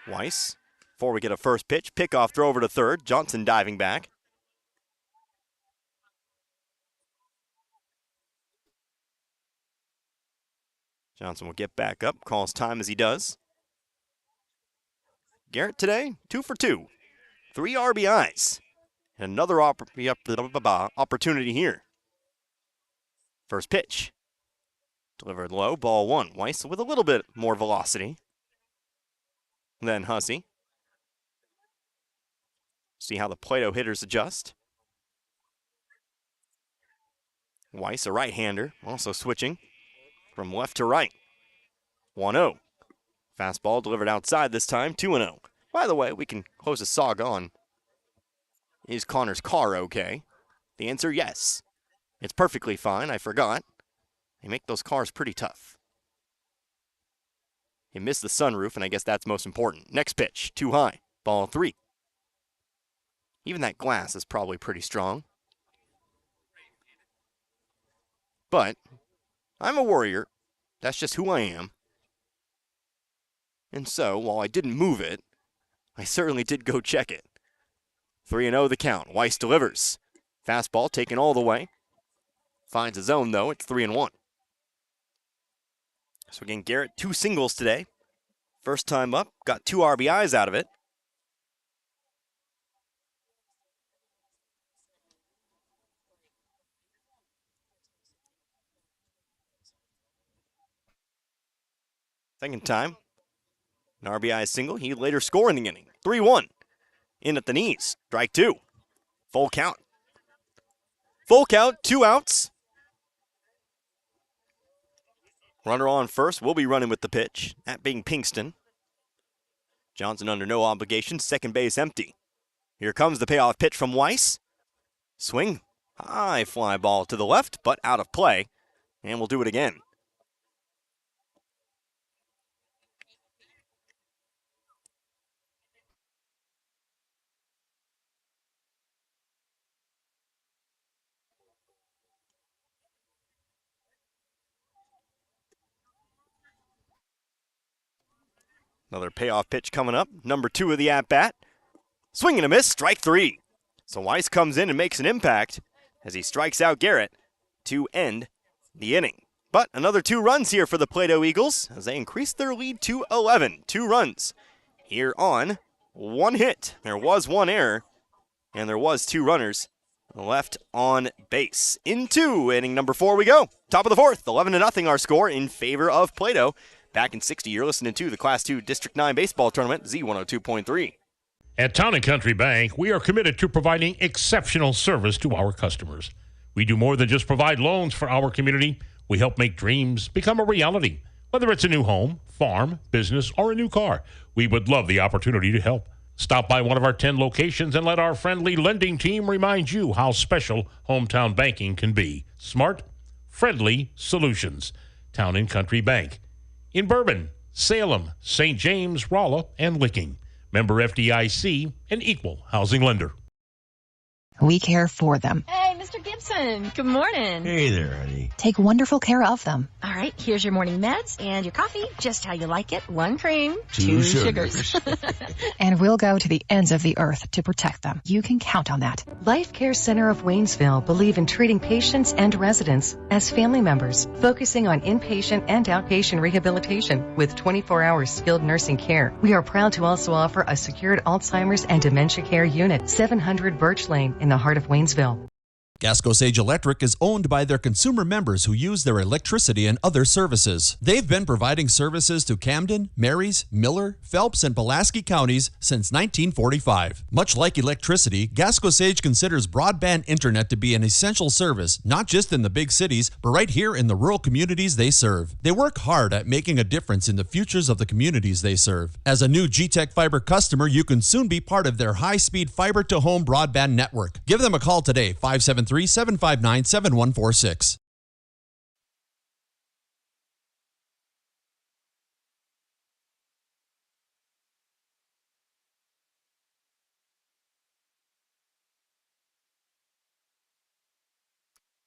Weiss, before we get a first pitch, pickoff throw over to third. Johnson diving back. Johnson will get back up, calls time as he does. Garrett today, 2 for 2. 3 RBIs. And another opportunity here. First pitch. Delivered low, ball 1. Weiss with a little bit more velocity than Hussey. See how the Plato hitters adjust. Weiss, a right-hander, also switching from left to right. 1-0. Fastball delivered outside this time, 2-0. By the way, we can close the saga on, is Connor's car okay? The answer, yes. It's perfectly fine, I forgot. They make those cars pretty tough. He missed the sunroof, and I guess that's most important. Next pitch, too high, ball 3. Even that glass is probably pretty strong. But I'm a warrior. That's just who I am. And so, while I didn't move it, I certainly did go check it. 3-0 the count. Weiss delivers. Fastball taken all the way. Finds a zone, though. It's 3-1. So again, Garrett, 2 singles today. First time up, got 2 RBIs out of it. Second time, an RBI single. He later score in the inning. 3-1. In at the knees. Strike 2. Full count. Full count, 2 outs. Runner on first will be running with the pitch, that being Pinkston. Johnson under no obligation, second base empty. Here comes the payoff pitch from Weiss. Swing, high fly ball to the left, but out of play, and we'll do it again. Another payoff pitch coming up, number 2 of the at-bat. Swing and a miss, strike 3. So Weiss comes in and makes an impact as he strikes out Garrett to end the inning. But another 2 runs here for the Plato Eagles as they increase their lead to 11. 2 runs here on 1 hit. There was 1 error, and there was 2 runners left on base. Into inning number 4 we go. Top of the 4th, 11-0 our score in favor of Plato. Back in 60, you're listening to the Class 2 District 9 Baseball Tournament, Z102.3. At Town & Country Bank, we are committed to providing exceptional service to our customers. We do more than just provide loans for our community. We help make dreams become a reality. Whether it's a new home, farm, business, or a new car, we would love the opportunity to help. Stop by one of our 10 locations and let our friendly lending team remind you how special hometown banking can be. Smart, friendly solutions. Town & Country Bank. In Bourbon, Salem, St. James, Rolla, and Licking. Member FDIC, an equal housing lender. We care for them. Hey, Mr. Gibson. Good morning. Hey there, honey. Take wonderful care of them. All right, here's your morning meds and your coffee, just how you like it. 1 cream, 2 sugars. And we'll go to the ends of the earth to protect them. You can count on that. Life Care Center of Waynesville believe in treating patients and residents as family members, focusing on inpatient and outpatient rehabilitation with 24-hour skilled nursing care. We are proud to also offer a secured Alzheimer's and dementia care unit, 700 Birch Lane in the heart of Waynesville. Gasco Sage Electric is owned by their consumer members who use their electricity and other services. They've been providing services to Camden, Marys, Miller, Phelps, and Pulaski counties since 1945. Much like electricity, Gasco Sage considers broadband internet to be an essential service, not just in the big cities, but right here in the rural communities they serve. They work hard at making a difference in the futures of the communities they serve. As a new G-Tech Fiber customer, you can soon be part of their high-speed fiber-to-home broadband network. Give them a call today, 573-759-7146.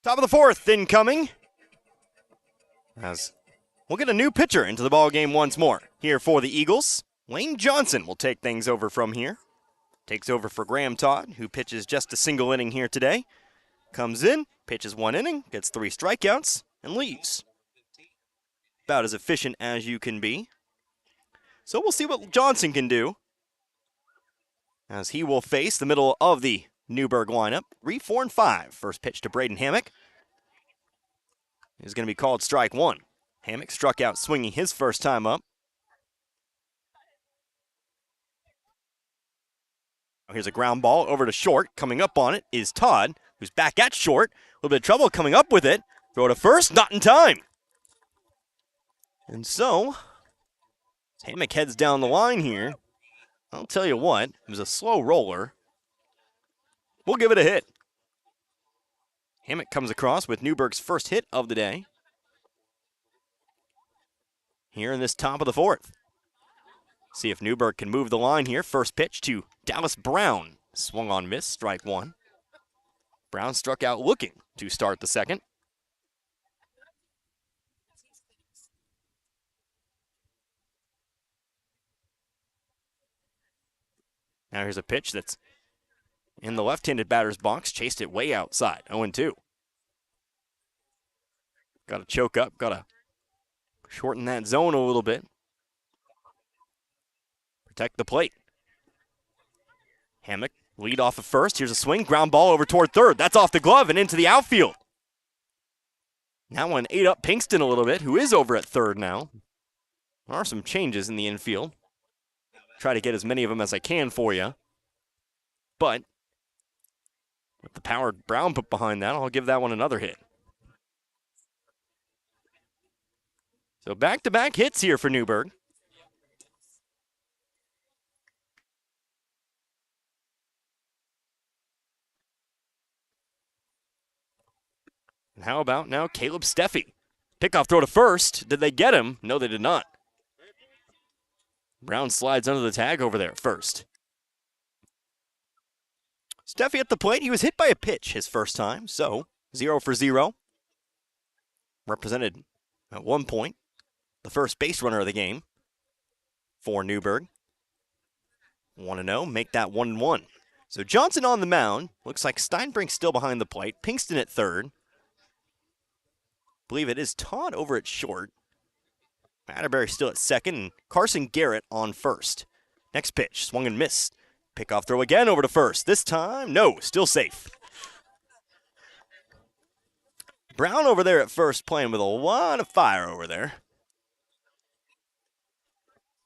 Top of the 4th incoming. As we'll get a new pitcher into the ball game once more. Here for the Eagles, Lane Johnson will take things over from here. Takes over for Graham Todd, who pitches just a single inning here today. Comes in, pitches 1 inning, gets 3 strikeouts, and leaves. About as efficient as you can be. So we'll see what Johnson can do, as he will face the middle of the Newburg lineup. 3, 4, and 5. First pitch to Braden Hammock is going to be called strike 1. Hammock struck out swinging his first time up. Here's a ground ball over to short. Coming up on it is Todd, who's back at short. A little bit of trouble coming up with it. Throw to first, not in time. And so, Hammock heads down the line here. I'll tell you what, it was a slow roller. We'll give it a hit. Hammock comes across with Newburg's first hit of the day. Here in this top of the 4th. See if Newburg can move the line here. First pitch to Dallas Brown. Swung on miss, strike 1. Brown struck out looking to start the second. Now here's a pitch that's in the left-handed batter's box. Chased it way outside, 0-2. Got to choke up, got to shorten that zone a little bit. Protect the plate. Hammock, lead off of first. Here's a swing, ground ball over toward third. That's off the glove and into the outfield. That one ate up Pinkston a little bit, who is over at third now. There are some changes in the infield. Try to get as many of them as I can for you. But With the power Brown put behind that, I'll give that one another hit. So back-to-back hits here for Newburg. And how about now Caleb Steffi? Pickoff throw to first. Did they get him? No, they did not. Brown slides under the tag over there at first. Steffi at the plate. He was hit by a pitch his first time, so 0 for 0. Represented at one point the first base runner of the game for Newburg. 1-0, make that 1-1. So Johnson on the mound. Looks like Steinbrink's still behind the plate. Pinkston at third. Believe it is Todd over at short. Atterbury still at second, and Carson Garrett on first. Next pitch, swung and missed. Pickoff throw again over to first. This time, no, still safe. Brown over there at first playing with a lot of fire over there.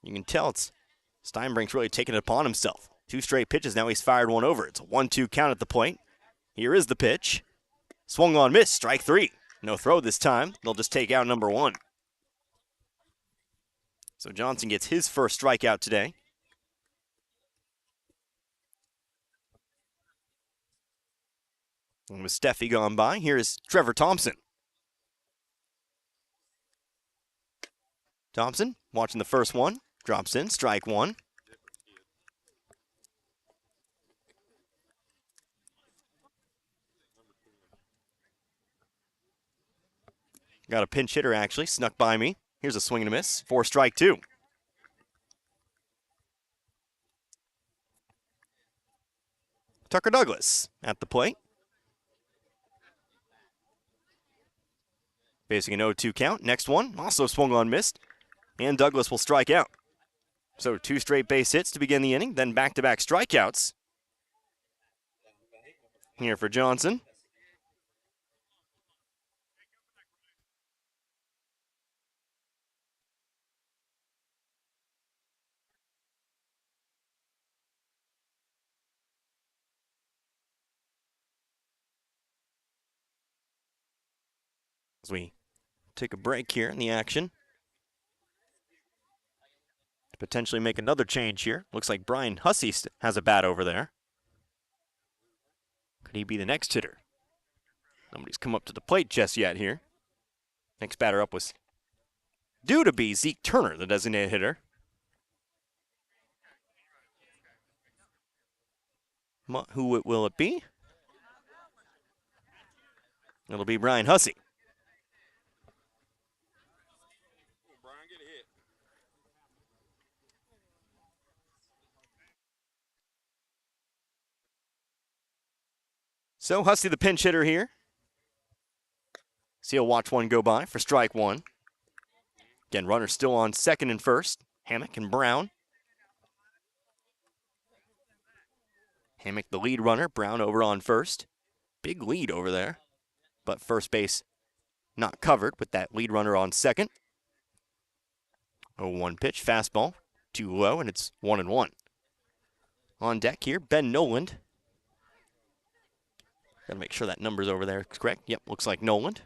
You can tell it's Steinbrink's really taking it upon himself. 2 straight pitches, now he's fired one over. It's a 1-2 count at the plate. Here is the pitch. Swung on, miss, strike 3. No throw this time. They'll just take out number 1. So Johnson gets his first strikeout today. And with Steffi gone by, here is Trevor Thompson. Thompson watching the first one. Drops in, strike 1. Got a pinch hitter, actually, snuck by me. Here's a swing and a miss for strike 2. Tucker Douglas at the plate. Facing an 0-2 count. Next one, also swung on, missed. And Douglas will strike out. So 2 straight base hits to begin the inning, then back-to-back strikeouts. Here for Johnson. As we take a break here in the action. To potentially make another change here. Looks like Brian Hussey has a bat over there. Could he be the next hitter? Nobody's come up to the plate just yet here. Next batter up was due to be Zeke Turner, the designated hitter. Who will it be? It'll be Brian Hussey. So Hussey, the pinch hitter here. So he'll watch one go by for strike 1. Again, runner still on second and first. Hammock and Brown. Hammock the lead runner, Brown over on first. Big lead over there. But first base not covered with that lead runner on second. 0-1 pitch, fastball, too low, and it's 1-1. On deck here, Ben Noland. Gotta make sure that number's over there is correct. Yep, looks like Noland.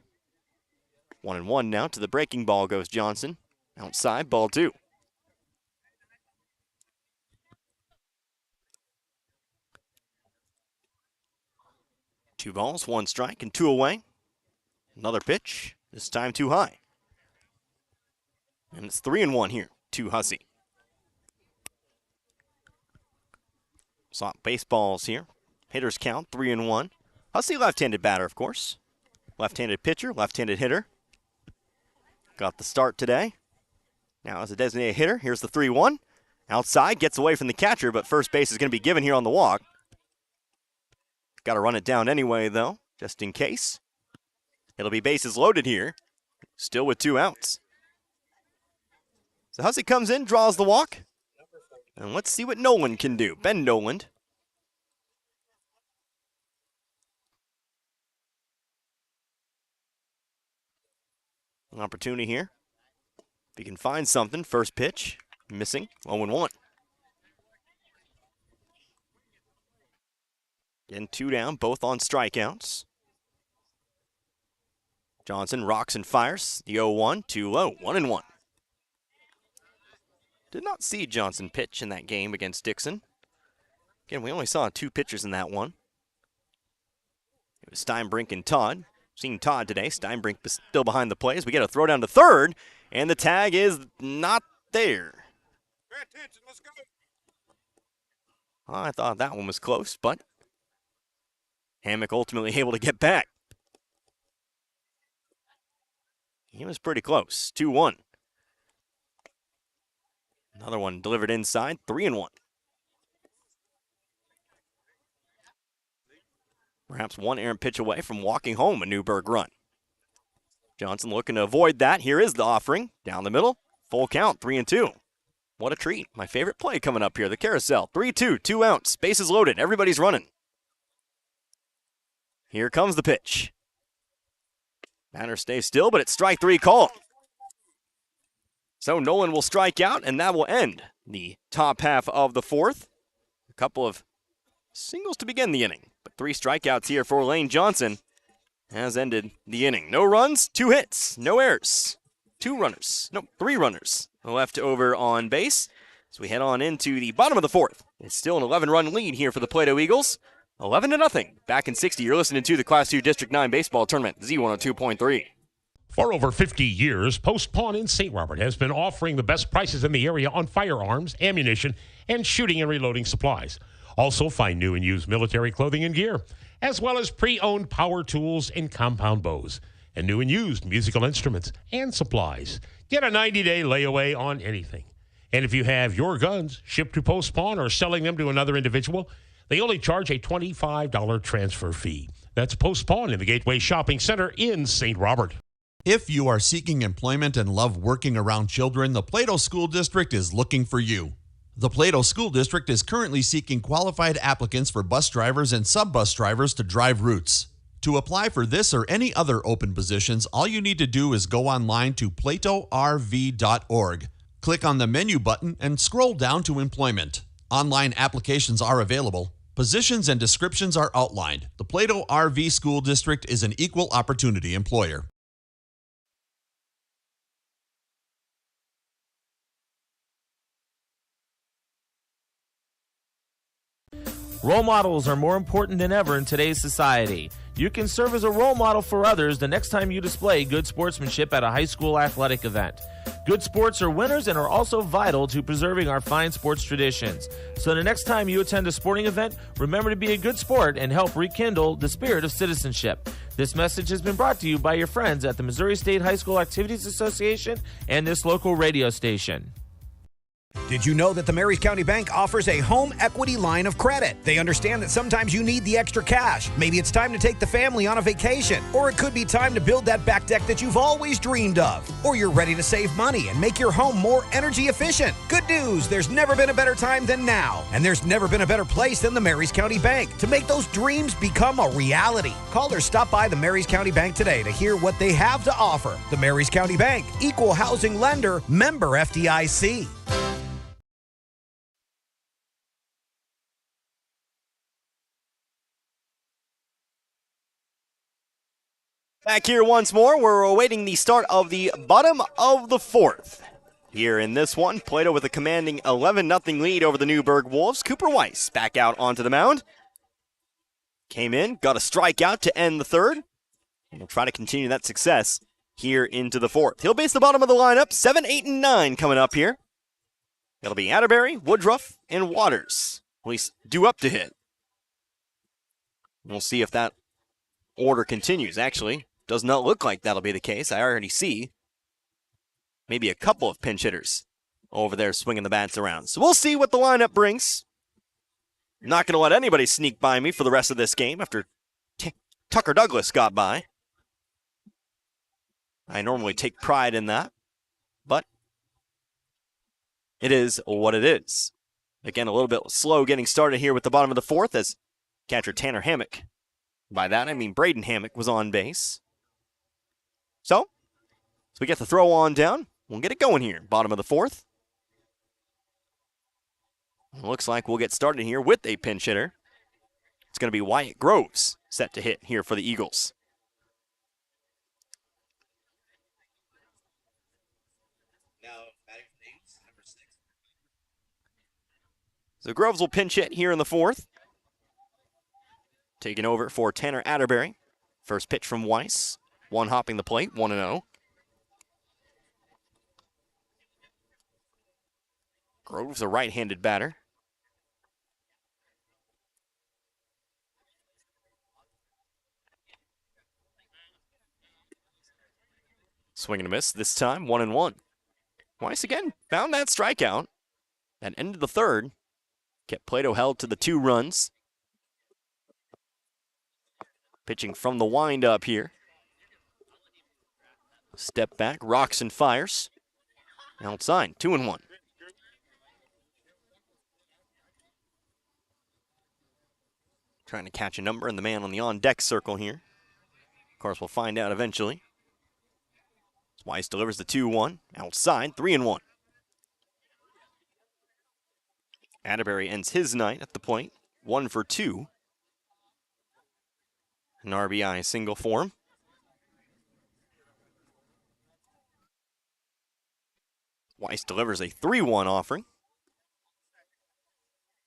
1-1 now. To the breaking ball goes Johnson. Outside, ball 2. Two balls, 1 strike, and 2 away. Another pitch, this time too high. And it's 3-1 here to Hussey. Slot baseballs here. Hitters count, 3-1. Hussey, left-handed batter, of course. Left-handed pitcher, left-handed hitter. Got the start today. Now as a designated hitter, here's the 3-1. Outside, gets away from the catcher, but first base is going to be given here on the walk. Got to run it down anyway, though, just in case. It'll be bases loaded here. Still with 2 outs. So Hussey comes in, draws the walk. And let's see what Noland can do. Ben Noland. An opportunity here. If he can find something, first pitch, missing, 0-1. Again, 2 down, both on strikeouts. Johnson rocks and fires. The 0-1, too low, 1-1. Did not see Johnson pitch in that game against Dixon. Again, we only saw 2 pitchers in that one. It was Steinbrink and Todd. Seen Todd today. Steinbrink still behind the play as we get a throw down to third, and the tag is not there. Pay attention, let's go. I thought that one was close, but Hammock ultimately able to get back. He was pretty close. 2-1. Another one delivered inside. 3-1. Perhaps one errant pitch away from walking home a Newburg run. Johnson looking to avoid that. Here is the offering. Down the middle. Full count. 3-2. What a treat. My favorite play coming up here. The carousel. 3-2. 2 outs. Bases loaded. Everybody's running. Here comes the pitch. Banner stays still, but it's strike 3 called. So Nolan will strike out, and that will end the top half of the 4th. A couple of singles to begin the inning, but 3 strikeouts here for Lane Johnson has ended the inning. No runs, 2 hits, no errors, 3 runners left over on base. So we head on into the bottom of the 4th. It's still an 11-run lead here for the Plato Eagles. 11-0. Back in 60. You're listening to the Class 2 District 9 Baseball Tournament, Z102.3. For over 50 years, Post Pawn in St. Robert has been offering the best prices in the area on firearms, ammunition, and shooting and reloading supplies. Also find new and used military clothing and gear, as well as pre-owned power tools and compound bows, and new and used musical instruments and supplies. Get a 90-day layaway on anything. And if you have your guns shipped to Post Pawn or selling them to another individual, they only charge a $25 transfer fee. That's Post Pawn in the Gateway Shopping Center in St. Robert. If you are seeking employment and love working around children, the Plato School District is looking for you. The Plato School District is currently seeking qualified applicants for bus drivers and sub-bus drivers to drive routes. To apply for this or any other open positions, all you need to do is go online to platorv.org. Click on the menu button and scroll down to employment. Online applications are available. Positions and descriptions are outlined. The Plato RV School District is an equal opportunity employer. Role models are more important than ever in today's society. You can serve as a role model for others the next time you display good sportsmanship at a high school athletic event. Good sports are winners and are also vital to preserving our fine sports traditions. So the next time you attend a sporting event, remember to be a good sport and help rekindle the spirit of citizenship. This message has been brought to you by your friends at the Missouri State High School Activities Association and this local radio station. Did you know that the Marys County Bank offers a home equity line of credit? They understand that sometimes you need the extra cash. Maybe it's time to take the family on a vacation, or it could be time to build that back deck that you've always dreamed of, or you're ready to save money and make your home more energy efficient. Good news, there's never been a better time than now, and there's never been a better place than the Marys County Bank to make those dreams become a reality. Call or stop by the Marys County Bank today to hear what they have to offer. The Marys County Bank, equal housing lender, member FDIC. Back here once more, we're awaiting the start of the bottom of the 4th. Here in this one, Plato with a commanding 11-0 lead over the Newburg Wolves. Cooper Weiss back out onto the mound. Came in, got a strikeout to end the 3rd. And he'll try to continue that success here into the 4th. He'll base the bottom of the lineup, 7, 8, and 9 coming up here. It'll be Atterbury, Woodruff, and Waters. At least due up to hit. We'll see if that order continues, actually. Does not look like that'll be the case. I already see maybe a couple of pinch hitters over there swinging the bats around. So we'll see what the lineup brings. Not going to let anybody sneak by me for the rest of this game after Tucker Douglas got by. I normally take pride in that, but it is what it is. Again, a little bit slow getting started here with the bottom of the 4th as catcher Tanner Hammock, by that I mean Braden Hammock, was on base. So we get the throw on down. We'll get it going here. Bottom of the 4th. Looks like we'll get started here with a pinch hitter. It's going to be Wyatt Groves set to hit here for the Eagles. So Groves will pinch hit here in the fourth. Taking over for Tanner Atterbury. First pitch from Weiss. One hopping the plate, 1-0. Groves, a right-handed batter. Swing and a miss, this time 1-1. Weiss again found that strikeout. That ended the third. Kept Plato held to the 2 runs. Pitching from the windup here. Step back, rocks and fires. Outside, 2-1. Trying to catch a number in the man on the on-deck circle here. Of course, we'll find out eventually. Weiss delivers the 2-1. Outside, 3-1. Atterbury ends his night at the plate, 1 for 2. An RBI single for him. Weiss delivers a 3-1 offering.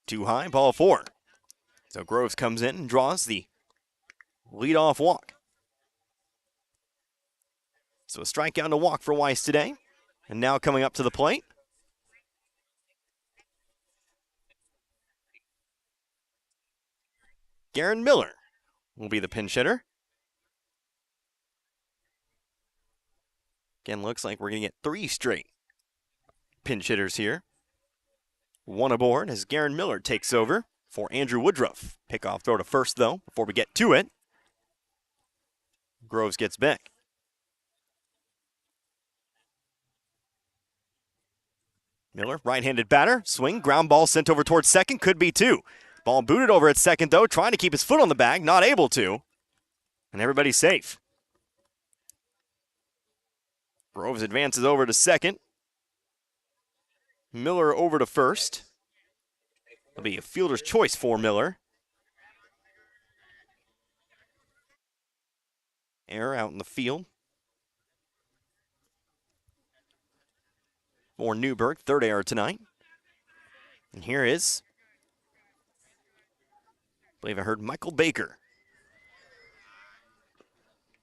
Too high, ball 4. So Groves comes in and draws the leadoff walk. So a strikeout and a walk for Weiss today. And now coming up to the plate. Garen Miller will be the pinch hitter. Again, looks like we're going to get 3 straight pinch hitters here. 1 aboard as Garen Miller takes over for Andrew Woodruff. Pickoff throw to first, though, before we get to it. Groves gets back. Miller, right-handed batter, swing, ground ball sent over towards second, could be 2. Ball booted over at second, though, trying to keep his foot on the bag, not able to. And everybody's safe. Groves advances over to second. Miller over to first. It'll be a fielder's choice for Miller. Error out in the field. For Newburg, 3rd error tonight. And here is, I believe I heard Michael Baker.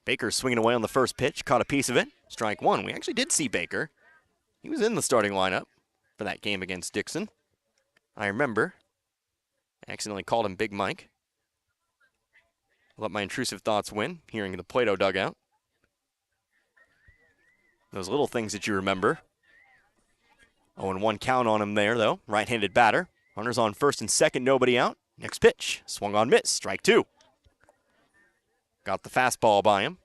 Baker swinging away on the first pitch, caught a piece of it. Strike 1. We actually did see Baker. He was in the starting lineup for that game against Dixon. I remember. I accidentally called him Big Mike. Let my intrusive thoughts win, hearing the Plato dugout. Those little things that you remember. 0-1 count on him there, though. Right-handed batter. Runners on first and second, nobody out. Next pitch, swung on, miss, strike 2. Got the fastball by him.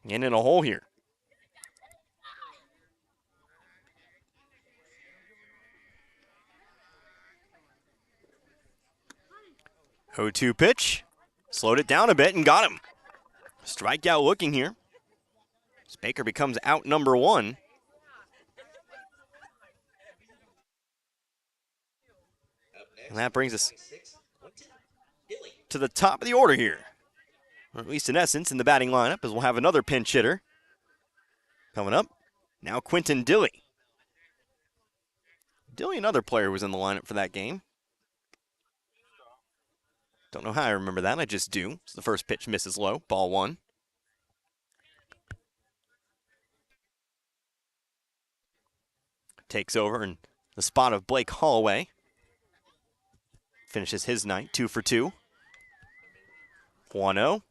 And in a hole here. Oh, 2 pitch. Slowed it down a bit and got him. Strikeout looking here. Baker becomes out number 1. And that brings us to the top of the order here. Or at least in essence in the batting lineup, as we'll have another pinch hitter coming up. Now Quentin Dilley. Dilley, another player, was in the lineup for that game. Don't know how I remember that, I just do. So the first pitch misses low, ball 1. Takes over in the spot of Blake Holloway. Finishes his night, 2 for 2. 1-0.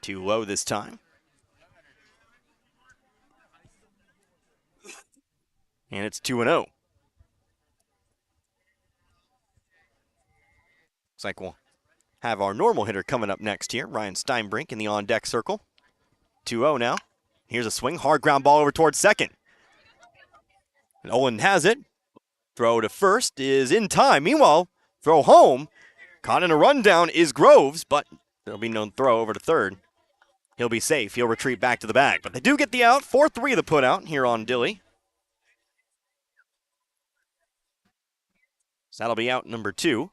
Too low this time. And it's 2-0. Looks like we'll have our normal hitter coming up next here, Ryan Steinbrink in the on-deck circle. 2-0 now. Here's a swing, hard ground ball over towards second. And Olin has it. Throw to first is in time. Meanwhile, throw home. Caught in a rundown is Groves, but there'll be no throw over to third. He'll be safe. He'll retreat back to the bag. But they do get the out. 4-3 the put out here on Dilley. So that'll be out number 2.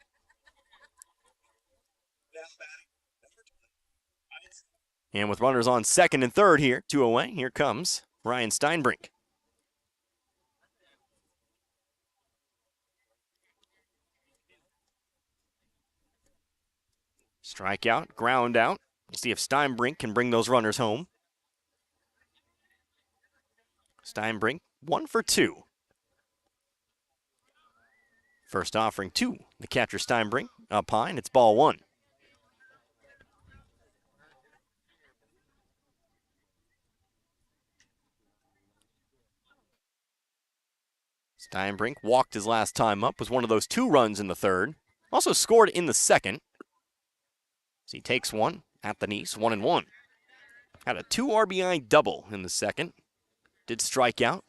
And with runners on second and third here, 2 away, here comes Ryan Steinbrink. Strikeout, ground out. We'll see if Steinbrink can bring those runners home. Steinbrink, 1 for 2. First offering to the catcher Steinbrink, up high, and it's ball 1. Steinbrink walked his last time up, was one of those 2 runs in the third. Also scored in the second. So he takes one at the knees, 1-1. Had a 2 RBI double in the second. Did strike out.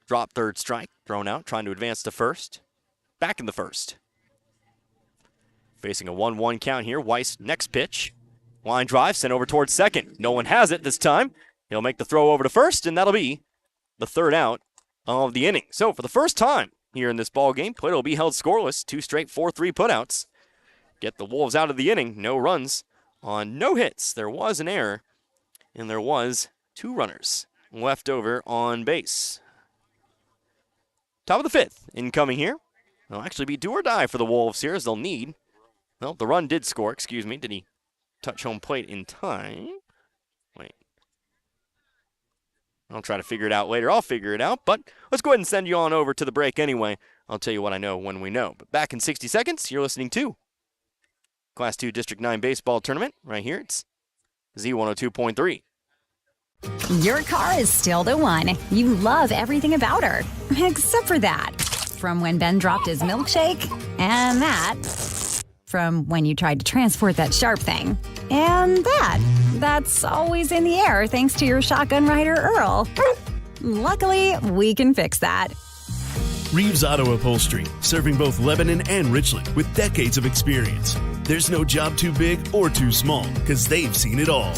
Dropped third strike, thrown out, trying to advance to first. Back in the first. Facing a 1-1 count here. Weiss, next pitch. Line drive, sent over towards second. No one has it this time. He'll make the throw over to first, and that'll be the third out of the inning. So for the first time here in this ball game, Plato will be held scoreless. 2 straight 4-3 putouts. Get the Wolves out of the inning. No runs on no hits. There was an error, and there was 2 runners left over on base. Top of the 5th incoming here. It'll actually be do or die for the Wolves here as they'll need. Well, the run did score, excuse me. Did he touch home plate in time? Wait. I'll try to figure it out later. I'll figure it out, but let's go ahead and send you on over to the break anyway. I'll tell you what I know when we know. But back in 60 seconds, you're listening to Class 2 District 9 Baseball Tournament. Right here, it's Z102.3. Your car is still the one. You love everything about her, except for that. From when Ben dropped his milkshake, and that. From when you tried to transport that sharp thing, and that. That's always in the air thanks to your shotgun rider, Earl. Luckily, we can fix that. Reeves Auto Upholstery, serving both Lebanon and Richland with decades of experience. There's no job too big or too small, because they've seen it all.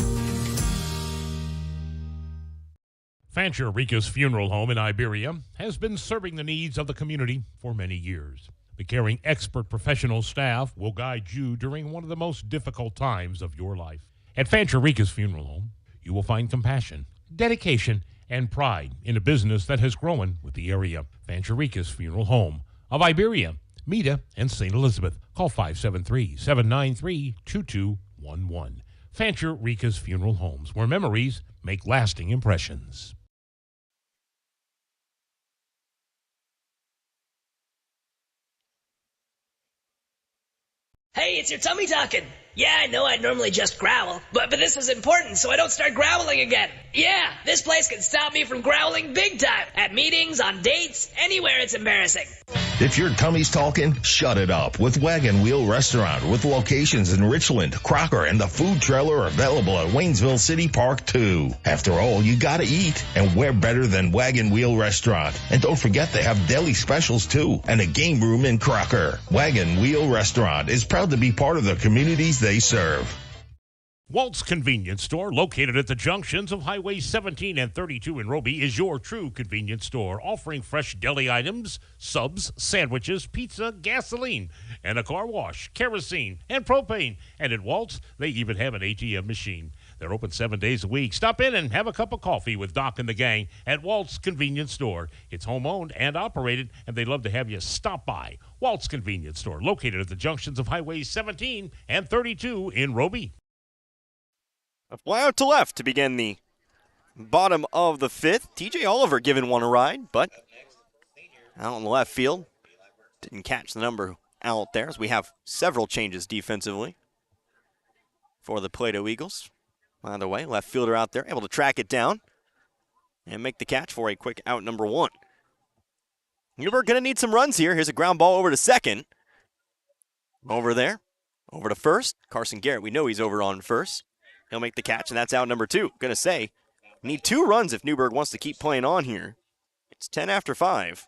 Fancher Rica's Funeral Home in Iberia has been serving the needs of the community for many years. The caring expert professional staff will guide you during one of the most difficult times of your life. At Fancher Rica's Funeral Home, you will find compassion, dedication, and pride in a business that has grown with the area. Fancher Rica's Funeral Home of Iberia, Meda, and St. Elizabeth. Call 573-793-2211. Fancher Rica's Funeral Homes, where memories make lasting impressions. Hey, it's your tummy talking. Yeah, I know I'd normally just growl, but this is important so I don't start growling again. Yeah, this place can stop me from growling big time. At meetings, on dates, anywhere it's embarrassing. If your tummy's talking, shut it up with Wagon Wheel Restaurant with locations in Richland, Crocker, and the food trailer available at Waynesville City Park too. After all, you gotta eat, and where better than Wagon Wheel Restaurant? And don't forget they have deli specials too, and a game room in Crocker. Wagon Wheel Restaurant is proud to be part of the communities they serve. Walt's Convenience Store, located at the junctions of Highway 17 and 32 in Roby, is your true convenience store, offering fresh deli items, subs, sandwiches, pizza, gasoline, and a car wash, kerosene, and propane. And at Walt's, they even have an ATM machine. They're open 7 days a week. Stop in and have a cup of coffee with Doc and the gang at Walt's Convenience Store. It's home-owned and operated, and they'd love to have you stop by. Walt's Convenience Store, located at the junctions of Highway 17 and 32 in Roby. A fly out to left to begin the bottom of the 5th. TJ Oliver giving one a ride, but out in the left field. Didn't catch the number out there as we have several changes defensively for the Plato Eagles. By the way, left fielder out there able to track it down and make the catch for a quick out number 1. Newburg going to need some runs here. Here's a ground ball over to second. Over there. Over to first. Carson Garrett, we know he's over on first. He'll make the catch, and that's out number 2. Going to say, need 2 runs if Newburg wants to keep playing on here. It's 10 after 5.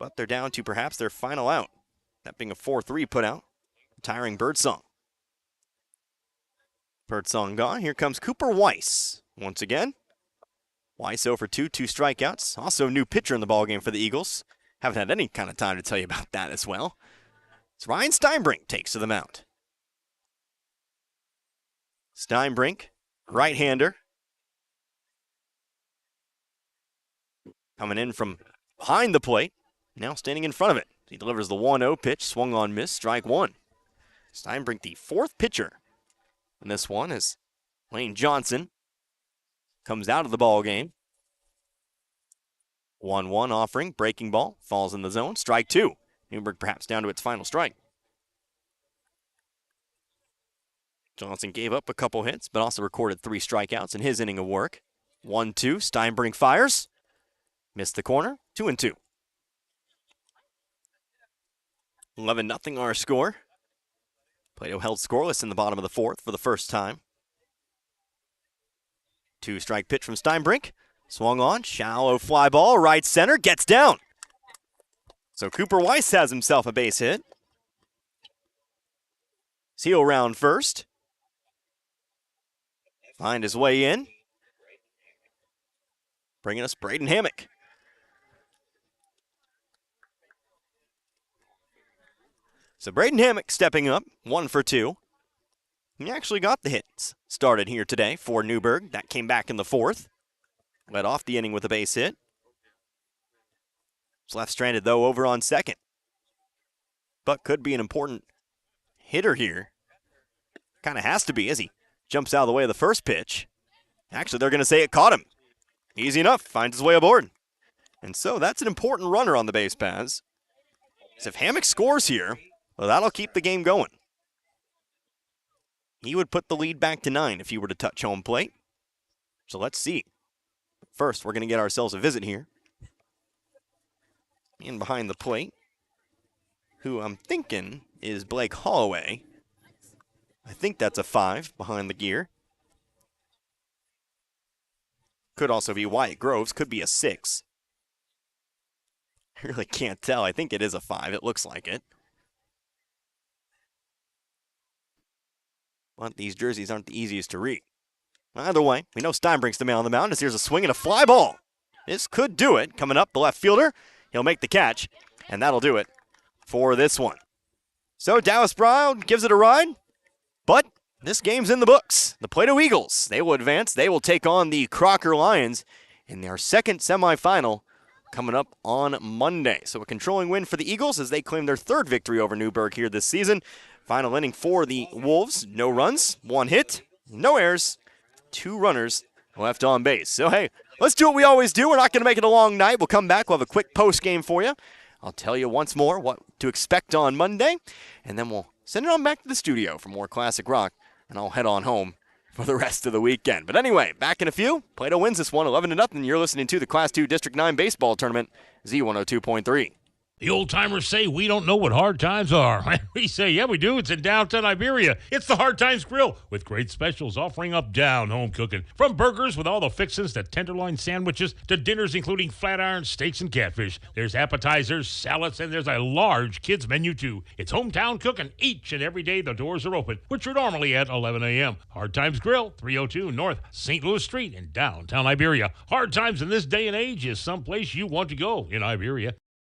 But they're down to perhaps their final out. That being a 4-3 put out. Retiring Birdsong. Birdsong gone. Here comes Cooper Weiss. Once again. Weiss 0 for 2, 2 strikeouts. Also new pitcher in the ballgame for the Eagles. Haven't had any kind of time to tell you about that as well. It's Ryan Steinbrink takes to the mound. Steinbrink, right-hander. Coming in from behind the plate, now standing in front of it. He delivers the 1-0 pitch, swung on miss, strike one. Steinbrink, the fourth pitcher in this one, as Lane Johnson comes out of the ball game. 1-1 offering, breaking ball, falls in the zone, strike two. Newburg perhaps down to its final strike. Johnson gave up a couple hits, but also recorded 3 strikeouts in his inning of work. 1-2, Steinbrink fires. Missed the corner, 2-2. 11-0 our score. Plato held scoreless in the bottom of the fourth for the first time. 2-strike pitch from Steinbrink. Swung on, shallow fly ball, right center, gets down. So Cooper Weiss has himself a base hit. He'll round first. Find his way in. Bringing us Braden Hammock. So Braden Hammock stepping up, 1 for 2. He actually got the hits started here today for Newburg. That came back in the fourth. Led off the inning with a base hit. Was left stranded, though, over on second. But could be an important hitter here. Kind of has to be as he jumps out of the way of the first pitch. Actually, they're going to say it caught him. Easy enough, finds his way aboard. And so that's an important runner on the base paths. So if Hammock scores here, well, that'll keep the game going. He would put the lead back to 9 if he were to touch home plate. So let's see. First, we're going to get ourselves a visit here. In behind the plate, who I'm thinking is Blake Holloway. I think that's a 5 behind the gear. Could also be Wyatt Groves, could be a 6. I really can't tell. I think it is a 5. It looks like it. But these jerseys aren't the easiest to read. Either way, we know Steinbrink's the man on the mound as here's a swing and a fly ball. This could do it. Coming up, the left fielder. He'll make the catch, and that'll do it for this one. So Dallas Brown gives it a ride, but this game's in the books. The Plato Eagles, they will advance. They will take on the Crocker Lions in their second semifinal coming up on Monday. So a controlling win for the Eagles as they claim their third victory over Newburg here this season. Final inning for the Wolves. No runs, 1 hit, no errors, 2 runners left on base. So, hey, let's do what we always do. We're not going to make it a long night. We'll come back. We'll have a quick post game for you. I'll tell you once more what to expect on Monday, and then we'll send it on back to the studio for more classic rock, and I'll head on home for the rest of the weekend. But anyway, back in a few. Plato wins this one 11-0. You're listening to the Class 2 District 9 Baseball Tournament, Z102.3. The old-timers say we don't know what hard times are. We say, yeah, we do. It's in downtown Iberia. It's the Hard Times Grill with great specials offering up down-home cooking. From burgers with all the fixins to tenderloin sandwiches to dinners including flat iron steaks and catfish. There's appetizers, salads, and there's a large kids menu, too. It's hometown cooking each and every day the doors are open, which are normally at 11 a.m. Hard Times Grill, 302 North St. Louis Street in downtown Iberia. Hard times in this day and age is someplace you want to go in Iberia.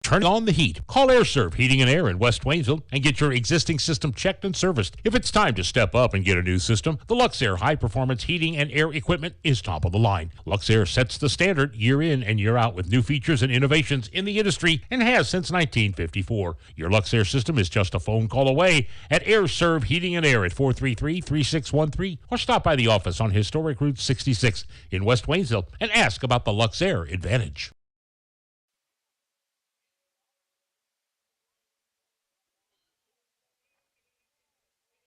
Turn on the heat. Call AirServe Heating and Air in West Waynesville and get your existing system checked and serviced. If it's time to step up and get a new system, the Luxair high-performance heating and air equipment is top of the line. Luxair sets the standard year in and year out with new features and innovations in the industry and has since 1954. Your Luxair system is just a phone call away at AirServe Heating and Air at 433-3613 or stop by the office on Historic Route 66 in West Waynesville and ask about the Luxair Advantage.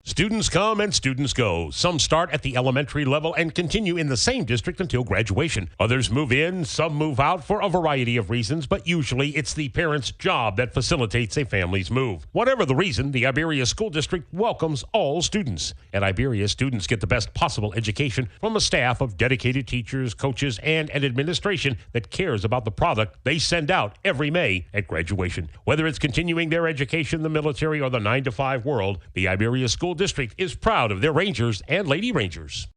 Students come and students go. Some start at the elementary level and continue in the same district until graduation. Others move in, some move out for a variety of reasons, but usually it's the parent's job that facilitates a family's move. Whatever the reason, the Iberia School District welcomes all students. At Iberia, students get the best possible education from a staff of dedicated teachers, coaches, and an administration that cares about the product they send out every May at graduation. Whether it's continuing their education in the military or the 9-to-5 world, the Iberia School District is proud of their Rangers and Lady Rangers.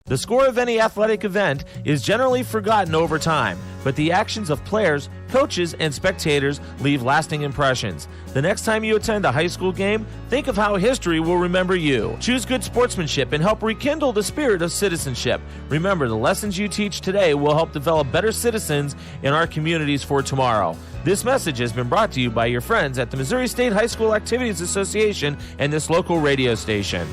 The score of any athletic event is generally forgotten over time, but the actions of players, coaches, and spectators leave lasting impressions. The next time you attend a high school game, think of how history will remember you. Choose good sportsmanship and help rekindle the spirit of citizenship. Remember, the lessons you teach today will help develop better citizens in our communities for tomorrow. This message has been brought to you by your friends at the Missouri State High School Activities Association and this local radio station.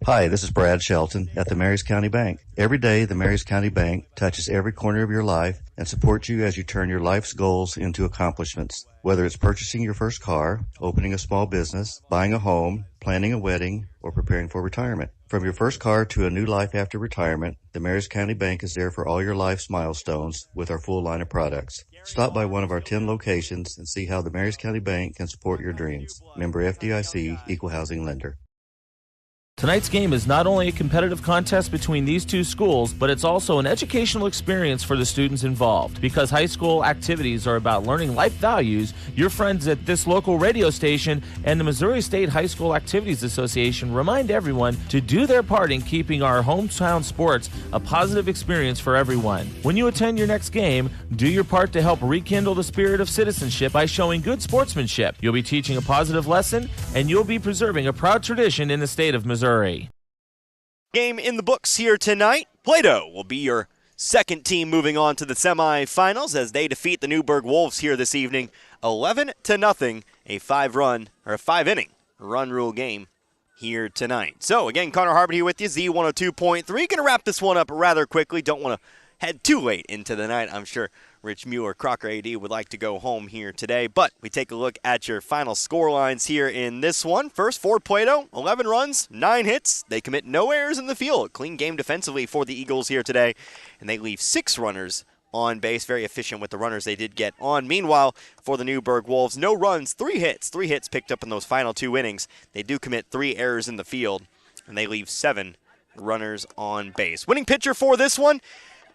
Hi, this is Brad Shelton at the Marys County Bank. Every day, the Marys County Bank touches every corner of your life and supports you as you turn your life's goals into accomplishments. Whether it's purchasing your first car, opening a small business, buying a home, planning a wedding, or preparing for retirement. From your first car to a new life after retirement, the Marys County Bank is there for all your life's milestones with our full line of products. Stop by one of our 10 locations and see how the Marys County Bank can support your dreams. Member FDIC, Equal Housing Lender. Tonight's game is not only a competitive contest between these two schools, but it's also an educational experience for the students involved. Because high school activities are about learning life values, your friends at this local radio station and the Missouri State High School Activities Association remind everyone to do their part in keeping our hometown sports a positive experience for everyone. When you attend your next game, do your part to help rekindle the spirit of citizenship by showing good sportsmanship. You'll be teaching a positive lesson, and you'll be preserving a proud tradition in the state of Missouri. Game in the books here tonight. Plato will be your second team moving on to the semifinals as they defeat the Newburg Wolves here this evening, 11-0, a 5-inning run rule game here tonight. So again, Connor Harbert here with you, Z102.3. Going to wrap this one up rather quickly. Don't want to head too late into the night. I'm sure Rich Mueller, Crocker AD, would like to go home here today. But we take a look at your final score lines here in this one. First, for Plato, 11 runs, 9 hits. They commit no errors in the field. Clean game defensively for the Eagles here today. And they leave 6 runners on base. Very efficient with the runners they did get on. Meanwhile, for the Newburg Wolves, no runs, 3 hits. 3 hits picked up in those final 2 innings. They do commit 3 errors in the field. And they leave 7 runners on base. Winning pitcher for this one,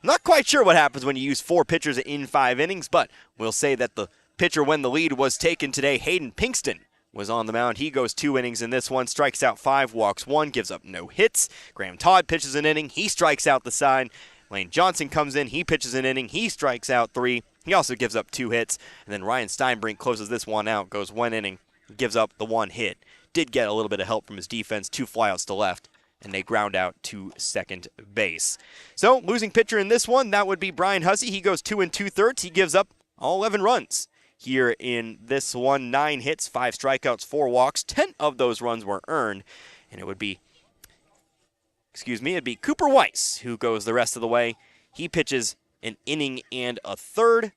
not quite sure what happens when you use 4 pitchers in 5 innings, but we'll say that the pitcher when the lead was taken today, Hayden Pinkston, was on the mound. He goes 2 innings in this one, strikes out 5, walks 1, gives up no hits. Graham Todd pitches an inning. He strikes out the side. Lane Johnson comes in. He pitches an inning. He strikes out 3. He also gives up 2 hits. And then Ryan Steinbrink closes this one out, goes 1 inning, gives up the 1 hit. Did get a little bit of help from his defense, 2 flyouts to left, and they ground out to second base. So, losing pitcher in this one, that would be Brian Hussey. He goes 2 2/3. He gives up all 11 runs here in this one. 9 hits, 5 strikeouts, 4 walks. 10 of those runs were earned, and it'd be Cooper Weiss who goes the rest of the way. He pitches an inning and a third.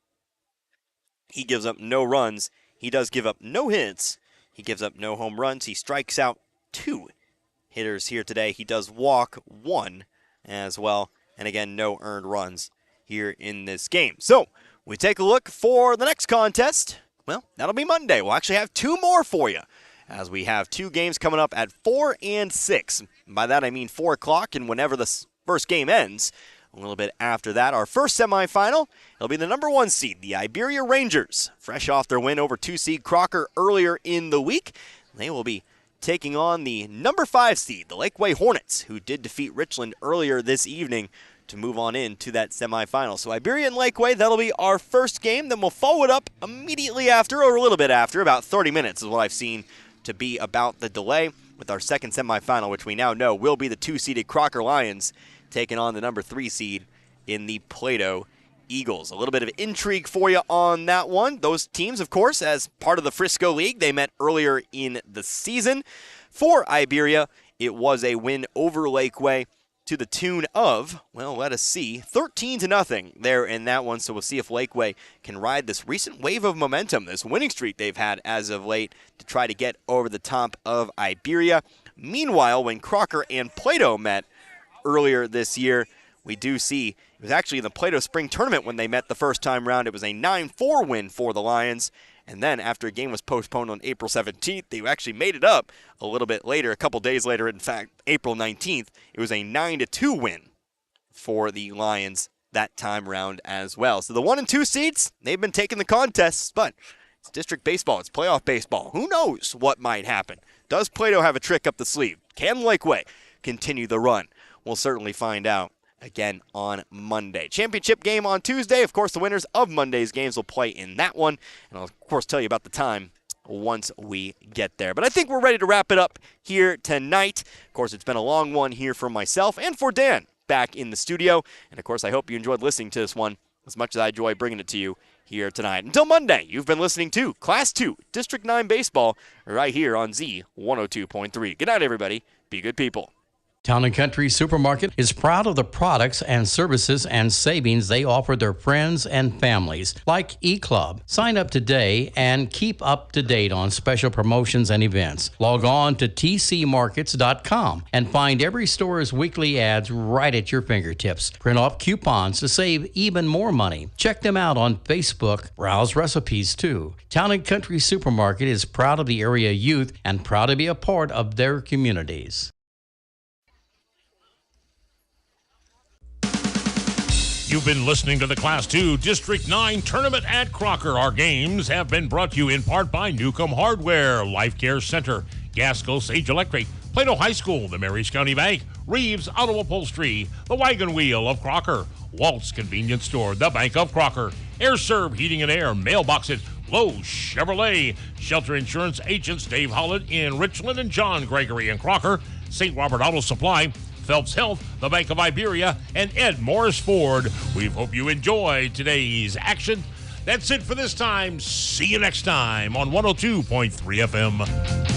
He gives up no runs. He does give up no hits. He gives up no home runs. He strikes out 2 hitters here today. He does walk 1 as well. And again, no earned runs here in this game. So we take a look for the next contest. Well, that'll be Monday. We'll actually have 2 more for you, as we have 2 games coming up at 4 and 6. By that I mean 4 o'clock and whenever the first game ends. A little bit after that, our first semifinal, it'll be the number 1 seed, the Iberia Rangers. Fresh off their win over 2 seed Crocker earlier in the week. They will be taking on the number 5 seed, the Lakeway Hornets, who did defeat Richland earlier this evening to move on into that semifinal. So Iberia and Lakeway, that'll be our first game. Then we'll follow it up immediately after, or a little bit after, about 30 minutes is what I've seen to be about the delay, with our second semifinal, which we now know will be the 2-seeded Crocker Lions taking on the number 3 seed in the Plato Eagles. A little bit of intrigue for you on that one. Those teams, of course, as part of the Frisco League, they met earlier in the season. For Iberia, it was a win over Lakeway to the tune of, well, let us see, 13-0 there in that one. So we'll see if Lakeway can ride this recent wave of momentum, this winning streak they've had as of late, to try to get over the top of Iberia. Meanwhile, when Crocker and Plato met earlier this year, we do see it was actually in the Plato Spring Tournament when they met the first time round. It was a 9-4 win for the Lions. And then after a game was postponed on April 17th, they actually made it up a little bit later, a couple days later. In fact, April 19th, it was a 9-2 win for the Lions that time round as well. So the 1 and 2 seeds, they've been taking the contests, but it's district baseball. It's playoff baseball. Who knows what might happen? Does Plato have a trick up the sleeve? Can Lakeway continue the run? We'll certainly find out again on Monday. Championship game on Tuesday. Of course, the winners of Monday's games will play in that one. And I'll, of course, tell you about the time once we get there. But I think we're ready to wrap it up here tonight. Of course, it's been a long one here for myself and for Dan back in the studio. And, of course, I hope you enjoyed listening to this one as much as I enjoy bringing it to you here tonight. Until Monday, you've been listening to Class 2 District 9 Baseball right here on Z102.3. Good night, everybody. Be good people. Town & Country Supermarket is proud of the products and services and savings they offer their friends and families, like eClub. Sign up today and keep up to date on special promotions and events. Log on to tcmarkets.com and find every store's weekly ads right at your fingertips. Print off coupons to save even more money. Check them out on Facebook. Browse recipes too. Town & Country Supermarket is proud of the area youth and proud to be a part of their communities. You've been listening to the Class 2 District 9 Tournament at Crocker. Our games have been brought to you in part by Newcomb Hardware, Life Care Center, Gasco Sage Electric, Plato High School, the Marys County Bank, Reeves Auto Upholstery, the Wagon Wheel of Crocker, Walt's Convenience Store, the Bank of Crocker, Air Serve Heating and Air, Mailbox It, Lowe's Chevrolet, Shelter Insurance Agents Dave Holland in Richland and John Gregory in Crocker, St. Robert Auto Supply, Phelps Health, the Bank of Iberia, and Ed Morris Ford. We hope you enjoyed today's action. That's it for this time. See you next time on 102.3 FM.